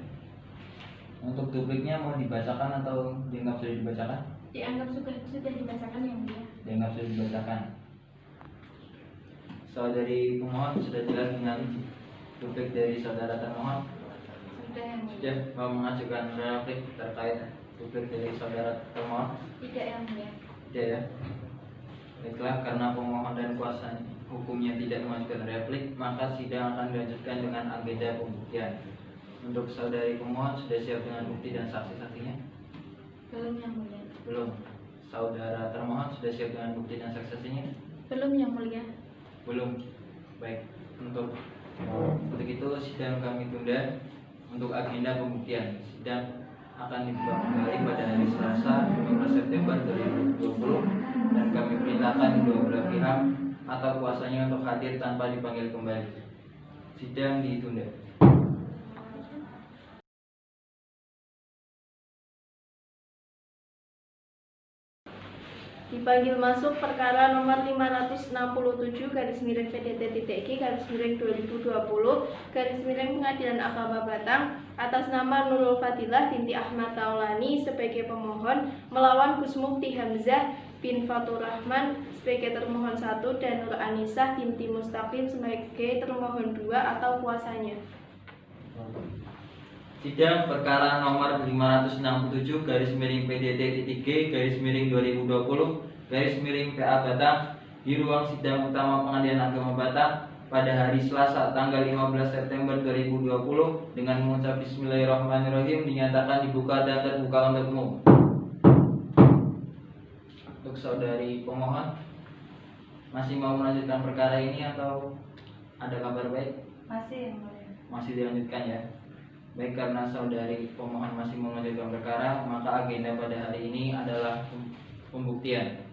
Untuk dupliknya mau dibacakan atau dianggap sudah dibacakan? Dianggap sudah dibacakan yang mulia. Dianggap sudah dibacakan. Saudari pemohon sudah jelas dengan duplik dari saudara termohon? Sudah yang mulia. Sudah. Mau mengajukan replik terkait duplik dari saudara termohon? Tidak yang mulia. Tidak ya. Baiklah, karena pemohon dan kuasa hukumnya tidak mengajukan replik, maka sidang akan dilanjutkan dengan agenda pembuktian. Untuk saudari pemohon sudah siap dengan bukti dan saksi-saksinya? Belum yang mulia. Belum. Saudara termohon sudah siap dengan bukti dan saksi-saksinya? Belum yang mulia. Belum. Baik. Untuk itu sidang kami tunda untuk agenda pembuktian. Sidang akan dibuka kembali pada hari Selasa 15 September 2020 dan kami perintahkan kedua belah pihak atau kuasanya untuk hadir tanpa dipanggil kembali. Sidang ditunda. Dipanggil masuk perkara nomor 567 garis miring PDT.G garis miring 2020 garis miring Pengadilan Agama Batang atas nama Nurul Fadilah binti Ahmad Taulani sebagai pemohon melawan Gus Mufti Hamzah bin Fatur Rahman sebagai termohon 1 dan Nur Anisah binti Mustaqim sebagai termohon 2 atau kuasanya. Sidang perkara nomor 567 garis miring PDT.G garis miring 2020 garis miring PA Batang di ruang sidang utama Pengadilan Agama Batang pada hari Selasa tanggal 15 September 2020 dengan mengucap Bismillahirrahmanirrahim dinyatakan dibuka dan terbuka untuk umum. Untuk saudari pemohon masih mau melanjutkan perkara ini atau ada kabar baik? Masih yang mulia. Masih dilanjutkan ya. Baik, karena saudari pemohon masih melanjutkan perkara, maka agenda pada hari ini adalah pembuktian.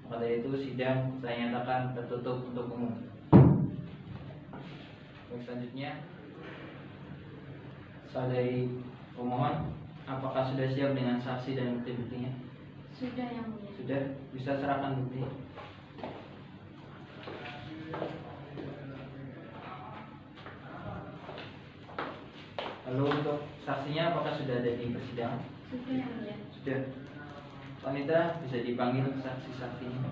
Maka dari itu sidang saya nyatakan tertutup untuk umum. Baik, selanjutnya saudari pemohon, apakah sudah siap dengan saksi dan bukti-buktinya? Sudah yang mulia. Sudah, bisa serahkan bukti. Lalu untuk saksinya apakah sudah ada di persidangan? Sudah yang mulia. Sudah. Wanita bisa dipanggil saksi-saksinya.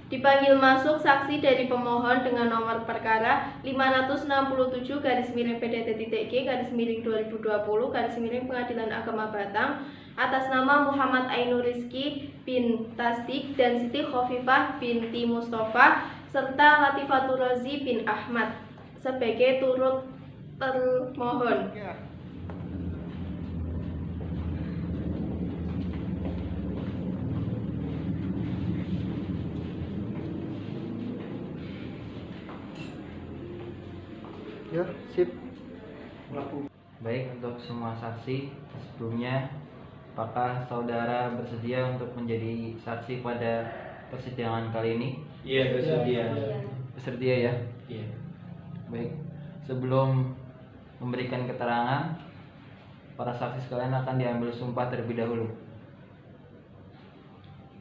Dipanggil masuk saksi dari pemohon dengan nomor perkara 567 garis miring PDT.G garis miring 2020 garis miring Pengadilan Agama Batang atas nama Muhammad Ainur Rizki bin Tasdik dan Siti Khofifah binti Mustafa serta Latifatul Rozi bin Ahmad sebagai turut termohon. Ya, sip. Baik, untuk semua saksi sebelumnya, apakah saudara bersedia untuk menjadi saksi pada persidangan kali ini? Iya, bersedia. Bersedia ya? Iya. Baik, sebelum memberikan keterangan, para saksi sekalian akan diambil sumpah terlebih dahulu.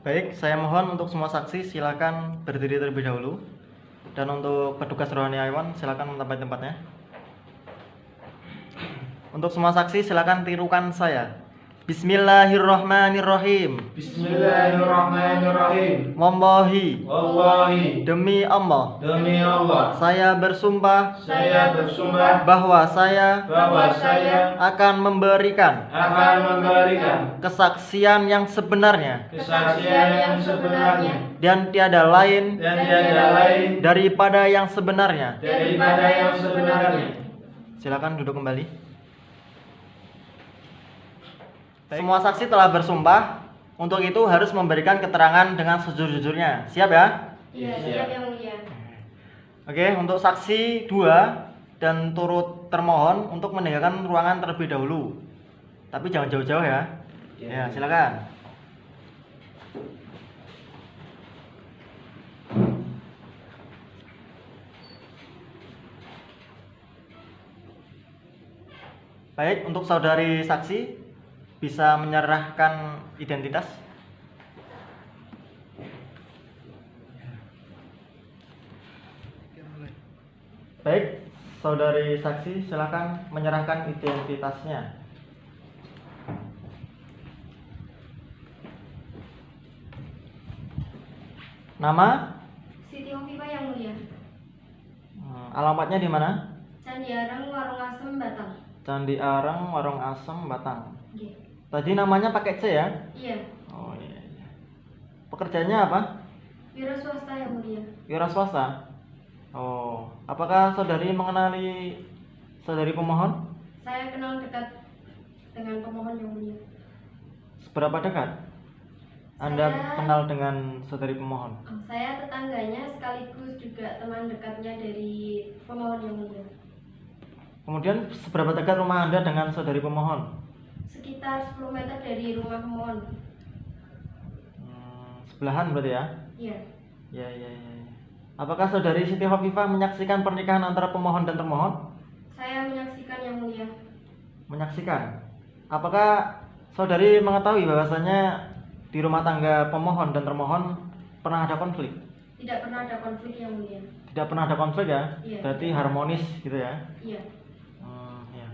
Baik, saya mohon untuk semua saksi silakan berdiri terlebih dahulu. Dan untuk petugas rohani Aiwan silakan menempati tempatnya. Untuk semua saksi silakan tirukan saya. Bismillahirrahmanirrahim. Bismillahirrahmanirrahim. Wallahi, Wallahi, demi Allah, demi Allah, saya bersumpah saya bersumpah bahwa saya bahwa saya akan memberikan kesaksian yang sebenarnya kesaksian yang sebenarnya dan tiada lain dan tiada lain daripada yang sebenarnya. daripada yang sebenarnya. Silakan duduk kembali. Semua saksi telah bersumpah, untuk itu harus memberikan keterangan dengan sejujur-jujurnya. Siap ya? Iya, siap Yang Mulia. Oke, untuk saksi 2 dan turut termohon untuk meninggalkan ruangan terlebih dahulu. Tapi jangan jauh-jauh ya. Ya, silakan. Baik, untuk saudari saksi bisa menyerahkan identitas. Baik, saudari saksi silakan menyerahkan identitasnya. Nama, Siti Khofifah Yang Mulia. alamatnya di mana? Candi Areng, Warung Asem, Batang. Candi Areng, Warung Asem, Batang. Iya. Tadi namanya pakai C ya? Iya. Oh iya. Pekerjaannya apa? Wira swasta Yang Mulia. Wira swasta. Oh, apakah saudari mengenali saudari pemohon? Saya kenal dekat dengan pemohon Yang Mulia. Seberapa dekat Anda Saya- kenal dengan saudari pemohon? Saya tetangganya sekaligus juga teman dekatnya dari pemohon Yang Mulia. Kemudian seberapa dekat rumah Anda dengan saudari pemohon? Sekitar 10 meter dari rumah pemohon. Sebelahan berarti ya? Iya. Ya. Apakah saudari Siti Khofifah menyaksikan pernikahan antara pemohon dan termohon? Saya menyaksikan Yang Mulia. Menyaksikan. Apakah saudari mengetahui bahwasanya di rumah tangga pemohon dan termohon pernah ada konflik? Tidak pernah ada konflik Yang Mulia. Tidak pernah ada konflik ya? Iya. Berarti harmonis gitu ya? Iya. Ya.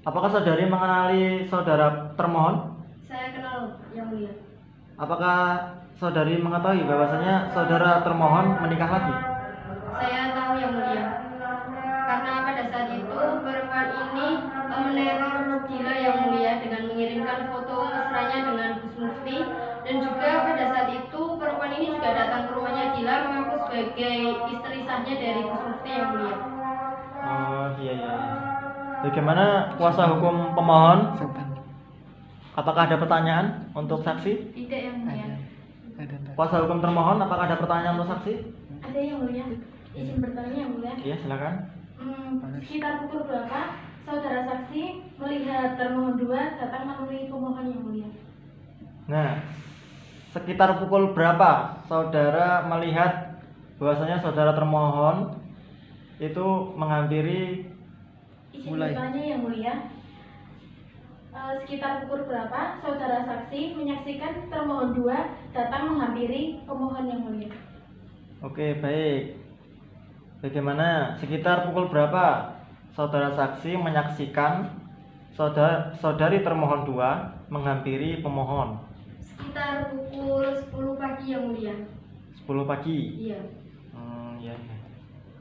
Apakah saudari mengenali saudara termohon? Saya kenal Yang Mulia. Apakah saudari mengetahui bahwasanya saudara termohon menikah lagi? Saya tahu Yang Mulia. Karena pada saat itu perempuan ini meneror Dila Yang Mulia dengan mengirimkan foto mesranya dengan Gus Mufti, dan juga pada saat itu perempuan ini juga datang ke rumahnya Dila mengaku sebagai istri sahnya dari Gus Mufti Yang Mulia. Oh iya. Bagaimana kuasa hukum pemohon? Apakah ada pertanyaan untuk saksi? Tidak Yang Mulia. Kuasa hukum termohon, apakah ada pertanyaan untuk saksi? Ada Yang Mulia. Izin bertanya Yang Mulia. Iya, silakan. Sekitar pukul berapa saudara saksi melihat termohon 2 datang menemui pemohon Yang Mulia? Nah, sekitar pukul berapa saudara melihat bahwasanya saudara termohon itu menghampiri? Izin bertanya Yang Mulia. Sekitar pukul berapa saudara saksi menyaksikan termohon 2 datang menghampiri pemohon Yang Mulia? Oke, baik. Bagaimana sekitar pukul berapa saudara saksi menyaksikan saudari termohon 2 menghampiri pemohon? Sekitar pukul 10 pagi Yang Mulia. 10 pagi. Iya. Iya.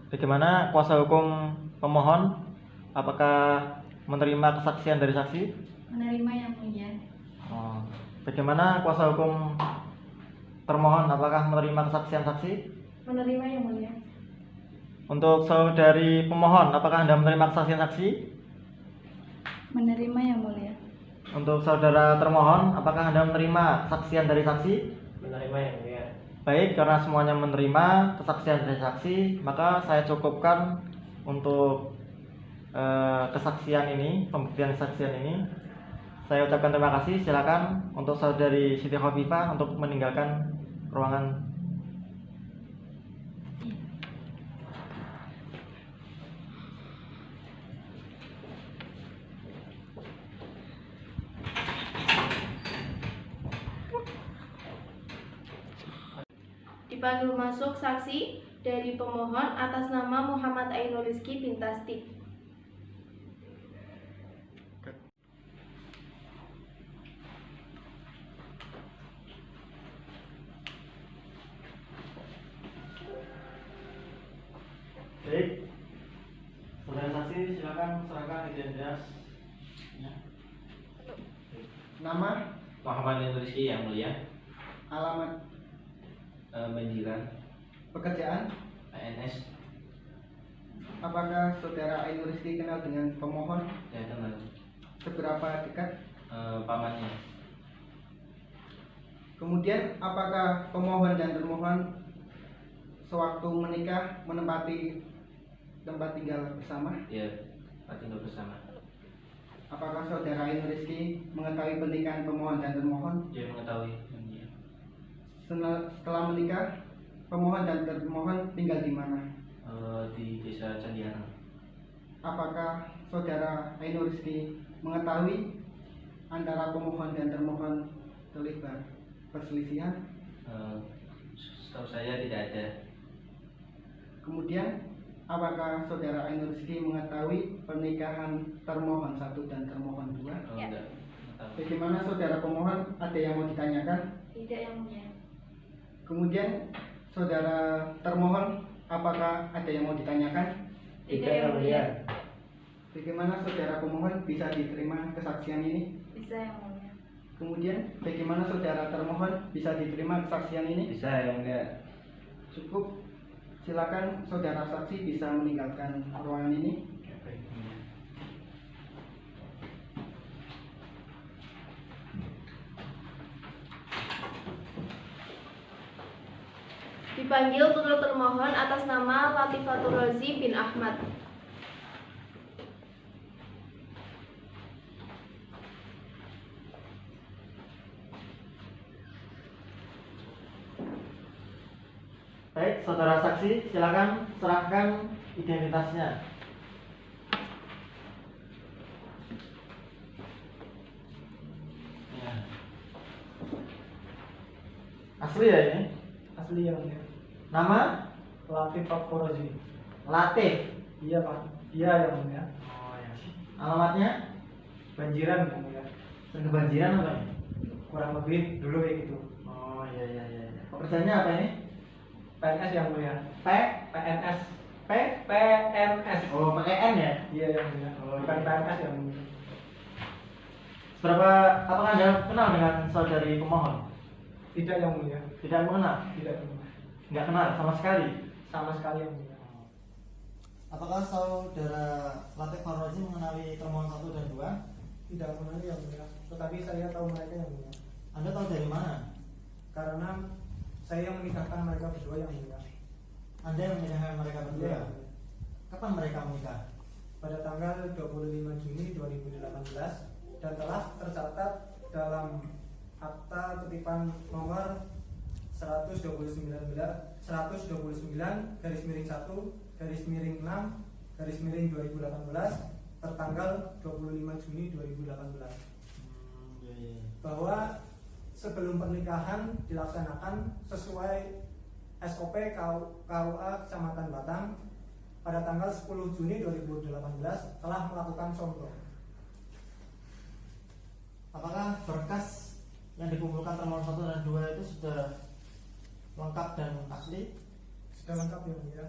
Bagaimana kuasa hukum pemohon? Apakah menerima kesaksian dari saksi? Menerima yang mulia. Oh. Bagaimana kuasa hukum termohon, apakah menerima kesaksian saksi? Menerima yang mulia. Untuk saudari pemohon, apakah Anda menerima kesaksian saksi? Menerima yang mulia. Untuk saudara termohon, apakah Anda menerima kesaksian dari saksi? Menerima yang mulia. Baik, karena semuanya menerima kesaksian dari saksi, maka saya cukupkan untuk kesaksian ini, pembuktian kesaksian ini. Saya ucapkan terima kasih. Silakan untuk saudari Siti Khofifah untuk meninggalkan ruangan. Dipanggil masuk saksi dari pemohon atas nama Muhammad Ainul Rizki bin Tasdik. Baik, saudara saksi silakan serahkan identitas. Ya. Nama, Muhammad Ainul Rizki yang mulia. alamat, Banjiran, pekerjaan. PNS. Apakah saudara Ainul Rizki kenal dengan pemohon? Ya kenal. Seberapa dekat? Pamannya. Kemudian apakah pemohon dan termohon sewaktu menikah menempati tempat tinggal bersama? Ya, tinggal bersama. Apakah saudara Ainul Rizki mengetahui pernikahan pemohon dan termohon? Dia mengetahui. Yang mulia. Setelah menikah, pemohon dan termohon tinggal di mana? Di desa Candiarang. Apakah saudara Ainul Rizki mengetahui antara pemohon dan termohon terlibat perselisihan? Setahu saya tidak ada. Kemudian, apakah saudara Ainul Rizki mengetahui pernikahan termohon 1 dan termohon 2? Enggak. Tahu. Bagaimana saudara pemohon, ada yang mau ditanyakan? Tidak yang mulia. Kemudian, saudara termohon, apakah ada yang mau ditanyakan? Tidak yang mulia. Bagaimana saudara pemohon bisa diterima kesaksian ini? Bisa yang mulia. Kemudian, bagaimana saudara termohon bisa diterima kesaksian ini? Bisa yang enggak. Cukup. Silakan saudara saksi bisa meninggalkan ruangan ini. Dipanggil turut termohon atas nama Latifatul Rozi bin Ahmad. Baik, saudara saksi silakan serahkan identitasnya. Ya. Asli ya ini? Asli yang mulia. Nama? Latif Fakforozi. Latif. Iya Pak. Iya yang mulia. Oh ya. Alamatnya? Banjiran yang mulia. Kebanjiran apa ini? Kurang lebih dulu kayak gitu. Oh iya iya iya. Pekerjaannya apa ini? PNS yang mulia. PNS. PNS. Oh pakai N ya? Iya yang mulia. Oh, Bukan iya. PNS yang mulia. Apakah Anda kenal dengan saudari pemohon? Tidak yang mulia. Tidak mengenal? Tidak yang mulia. Nggak kenal sama sekali? Sama sekali yang mulia. Apakah saudara Latif Farrozi mengenali termohon 1 dan 2? Tidak mengenali yang mulia. Tetapi saya tahu mereka yang mulia. Anda tahu dari mana? Karena saya yang menikahkan mereka berdua yang mulia. Anda yang menikahkan mereka berdua? Iya. Kapan mereka menikah? Pada tanggal 25 Juni 2018 dan telah tercatat dalam akta kutipan nomor 129 garis miring 1 garis miring 6 garis miring 2018 tertanggal 25 Juni 2018 bahwa sebelum pernikahan dilaksanakan sesuai SOP KUA Kecamatan Batang pada tanggal 10 Juni 2018 telah melakukan somro. Apakah berkas yang dikumpulkan termohon 1 dan 2 itu sudah lengkap dan asli? Sudah lengkap yang mulia,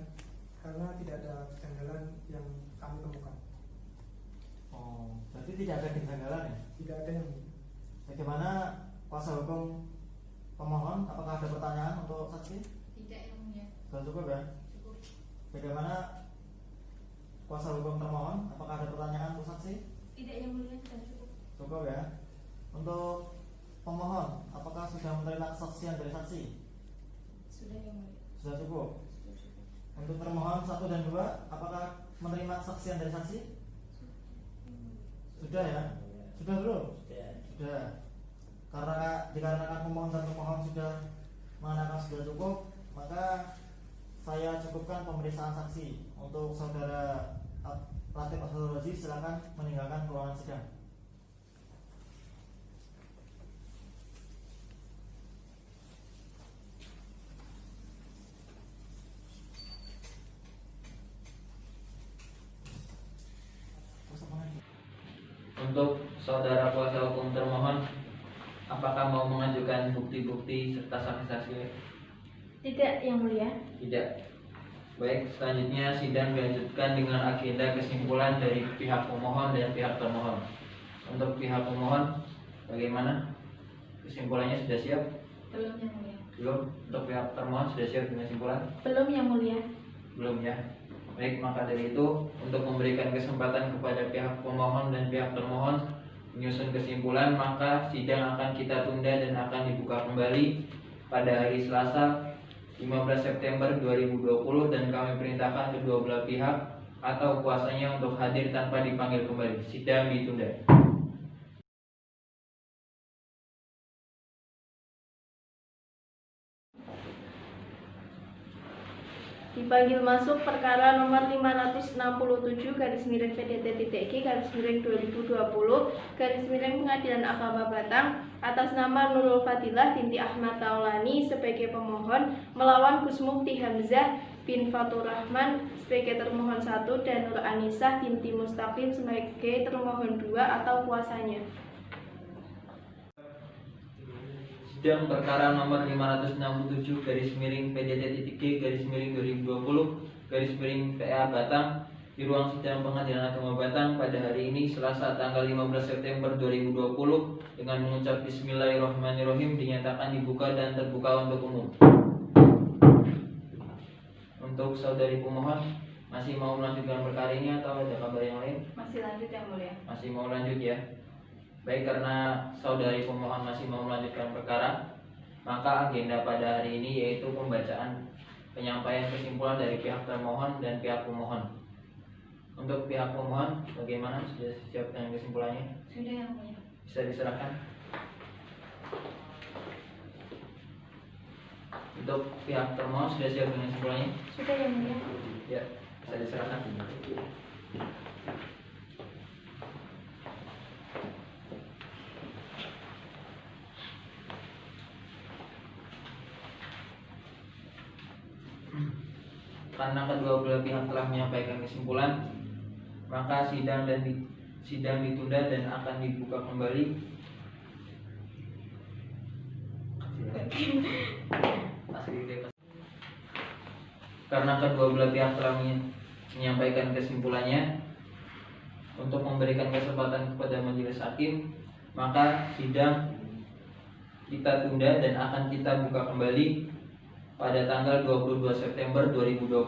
karena tidak ada kejanggalan yang kami temukan. Oh, berarti tidak ada kejanggalan ya? Tidak ada yang mulia. Bagaimana kuasa hukum pemohon? Apakah ada pertanyaan untuk saksi? Tidak yang mulia. Sudah cukup ya? Cukup. Bagaimana kuasa hukum termohon? Apakah ada pertanyaan untuk saksi? Tidak yang mulia, sudah cukup. Cukup ya? Untuk pemohon, apakah sudah menerima kesaksian dari saksi? Sudah yang mulia. Sudah cukup. Sudah cukup. Untuk termohon 1 dan 2, apakah menerima kesaksian dari saksi? Sudah ya? Sudah belum? Sudah. Karena dikarenakan pemohon dan termohon sudah mengatakan sudah cukup, maka saya cukupkan pemeriksaan saksi. Untuk saudara Latif Asrologi, silakan meninggalkan ruangan sidang. Untuk saudara kuasa hukum termohon, apakah mau mengajukan bukti-bukti serta saksi-saksi? Tidak yang mulia. Tidak. Baik, selanjutnya sidang dilanjutkan dengan agenda kesimpulan dari pihak pemohon dan pihak termohon. Untuk pihak pemohon, bagaimana? Kesimpulannya sudah siap? Belum yang mulia. Belum. Untuk pihak termohon sudah siap dengan kesimpulan? Belum yang mulia. Belum ya. Baik, maka dari itu untuk memberikan kesempatan kepada pihak pemohon dan pihak termohon menyusun kesimpulan, maka sidang akan kita tunda dan akan dibuka kembali pada hari Selasa 15 September 2020 dan kami perintahkan kedua belah pihak atau kuasanya untuk hadir tanpa dipanggil kembali. Sidang ditunda. Dipanggil masuk perkara nomor 567 garis miring PDT.G garis miring 2020 garis miring Pengadilan Agama Batang atas nama Nurul Fadilah binti Ahmad Taulani sebagai pemohon melawan Gus Mufti Hamzah bin Fatur Rahman sebagai termohon 1 dan Nur Anisah binti Mustaqim sebagai termohon 2 atau kuasanya. Sidang perkara nomor 567 garis miring PDT.G garis miring 2020 garis miring PA Batang di ruang sidang Pengadilan Agama Batang pada hari ini Selasa tanggal 15 September 2020 dengan mengucap Bismillahirrahmanirrahim dinyatakan dibuka dan terbuka untuk umum. Untuk saudari pemohon, masih mau melanjutkan perkara ini atau ada kabar yang lain? Masih lanjut yang mulia. Masih mau lanjut ya. Baik, karena saudari pemohon masih mau melanjutkan perkara, maka agenda pada hari ini yaitu pembacaan penyampaian kesimpulan dari pihak termohon dan pihak pemohon. Untuk pihak pemohon, bagaimana? Sudah siap dengan kesimpulannya? Sudah yang mulia. Bisa diserahkan. Untuk pihak termohon sudah siap dengan kesimpulannya? Sudah yang mulia. Ya, bisa diserahkan. Karena kedua belah pihak telah menyampaikan kesimpulan, maka sidang ditunda dan akan dibuka kembali. Karena kedua belah pihak telah menyampaikan kesimpulannya, untuk memberikan kesempatan kepada majelis hakim, maka sidang kita tunda dan akan kita buka kembali pada tanggal 22 September 2020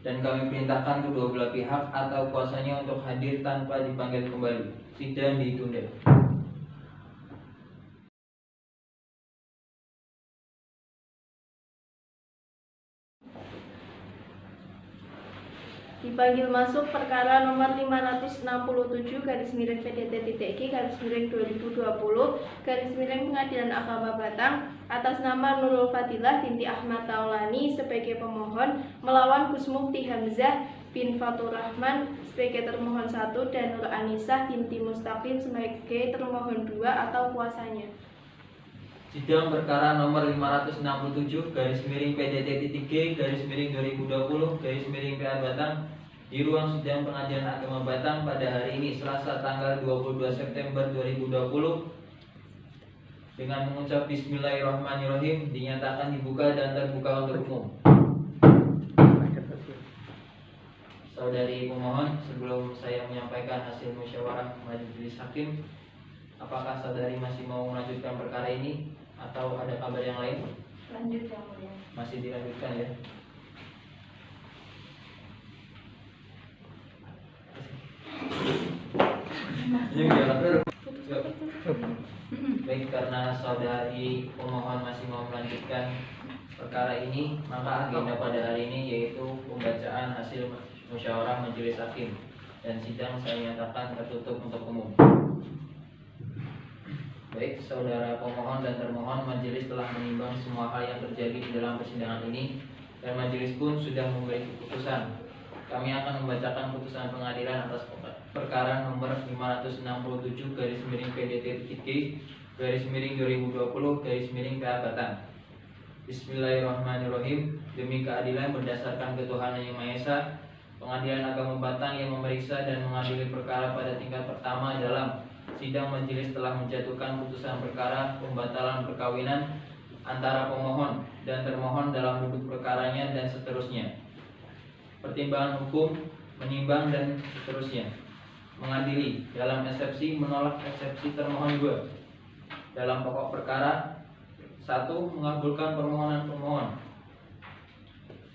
dan kami perintahkan kedua belah pihak atau kuasanya untuk hadir tanpa dipanggil kembali. Sidang ditunda. Dipanggil masuk perkara nomor 567 garis miring PDT.G garis miring 2020 garis miring Pengadilan Agama Batang atas nama Nurul Fadilah binti Ahmad Taulani sebagai pemohon melawan Gus Mufti Hamzah bin Fatur Rahman sebagai termohon 1 dan Nur Anisah binti Mustaqim sebagai termohon 2 atau kuasanya. Sidang perkara nomor 567 garis miring PDT.G garis miring 2020 garis miring PA Batang di ruang sidang Pengadilan Agama Batang pada hari ini Selasa tanggal 22 September 2020 dengan mengucap Bismillahirrahmanirrahim dinyatakan dibuka dan terbuka untuk umum. Saudari pemohon, sebelum saya menyampaikan hasil musyawarah majelis hakim, apakah saudari masih mau melanjutkan perkara ini atau ada kabar yang lain? Lanjut yang mulia. Masih dilanjutkan ya. Baik, karena saudari pemohon masih mau melanjutkan perkara ini, maka agenda pada hari ini yaitu pembacaan hasil musyawarah majelis hakim dan sidang saya nyatakan tertutup untuk umum. Baik, saudara pemohon dan termohon, majelis telah menimbang semua hal yang terjadi di dalam persidangan ini dan majelis pun sudah memberi keputusan. Kami akan membacakan putusan pengadilan atas perkara nomor 567/PDT-G/2020/PA Bismillahirrahmanirrahim. Demi keadilan berdasarkan ketuhanan yang Maha Esa, Pengadilan Agama Batang yang memeriksa dan mengadili perkara pada tingkat pertama dalam sidang majelis telah menjatuhkan putusan perkara pembatalan perkawinan antara pemohon dan termohon dalam duduk perkaranya dan seterusnya. Pertimbangan hukum, menimbang dan seterusnya. Mengadili dalam eksepsi menolak eksepsi termohon 2. Dalam pokok perkara 1. Mengabulkan permohonan pemohon.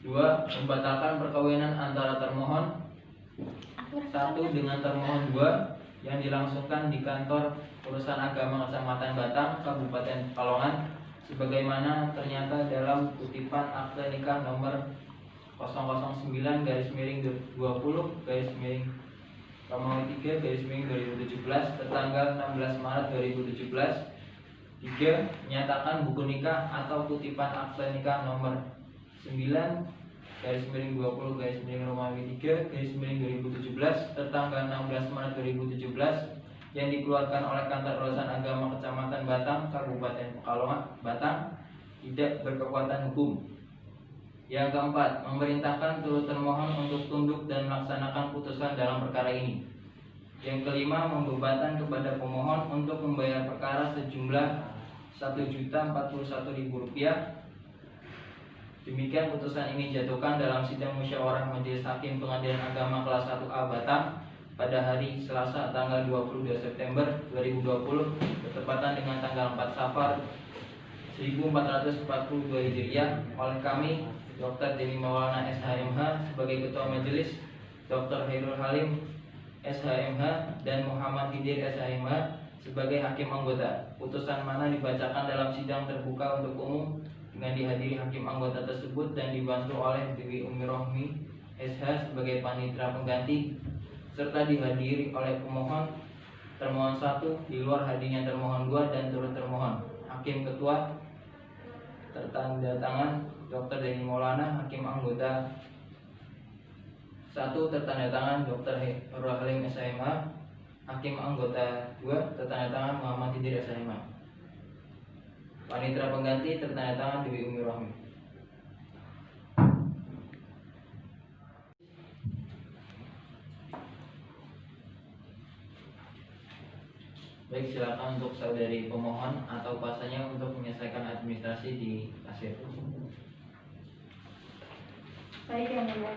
2. Membatalkan perkawinan antara termohon 1 dengan termohon 2 yang dilangsungkan di kantor urusan agama Kecamatan Batang, Kabupaten Pekalongan, sebagaimana ternyata dalam kutipan akte nikah nomor 009/20/3/2017 tertanggal 16 Maret 2017. 3. Menyatakan buku nikah atau kutipan akte nikah nomor 9/20/3/2017 tertanggal 16 Maret 2017 yang dikeluarkan oleh kantor urusan agama Kecamatan Batang, Kabupaten Pekalongan, Batang, tidak berkekuatan hukum. Yang keempat, memerintahkan turut termohon untuk tunduk dan melaksanakan putusan dalam perkara ini. Yang kelima, membebankan kepada pemohon untuk membayar perkara sejumlah Rp1.041.000. Demikian putusan ini dijatuhkan dalam sidang musyawarah majelis hakim Pengadilan Agama kelas 1A Batang pada hari Selasa tanggal 22 September 2020 bertepatan dengan tanggal 4 Safar 1442 Hijriah oleh kami Dr. Deni Maulana SHMH sebagai Ketua Majelis, Dr. Hairul Halim SHMH dan Muhammad Hidir SHMH sebagai Hakim Anggota. Putusan mana dibacakan dalam sidang terbuka untuk umum dengan dihadiri hakim anggota tersebut dan dibantu oleh Dewi Umi Rohmi SH sebagai panitera pengganti serta dihadiri oleh pemohon termohon 1 di luar hadirnya termohon 2 dan turut termohon. Hakim Ketua tertanda tangan Dr. Deni Maulana, Hakim Anggota 1 tertanda tangan Dr. Hairul Halim SHMH, Hakim Anggota 2 tertanda tangan Muhammad Hidir SHMH. Panitera pengganti tertanda tangan Dewi Umi Rohmi. Baik, silakan untuk saudari pemohon atau kuasanya untuk menyelesaikan administrasi di kasir. Baik yang mulia.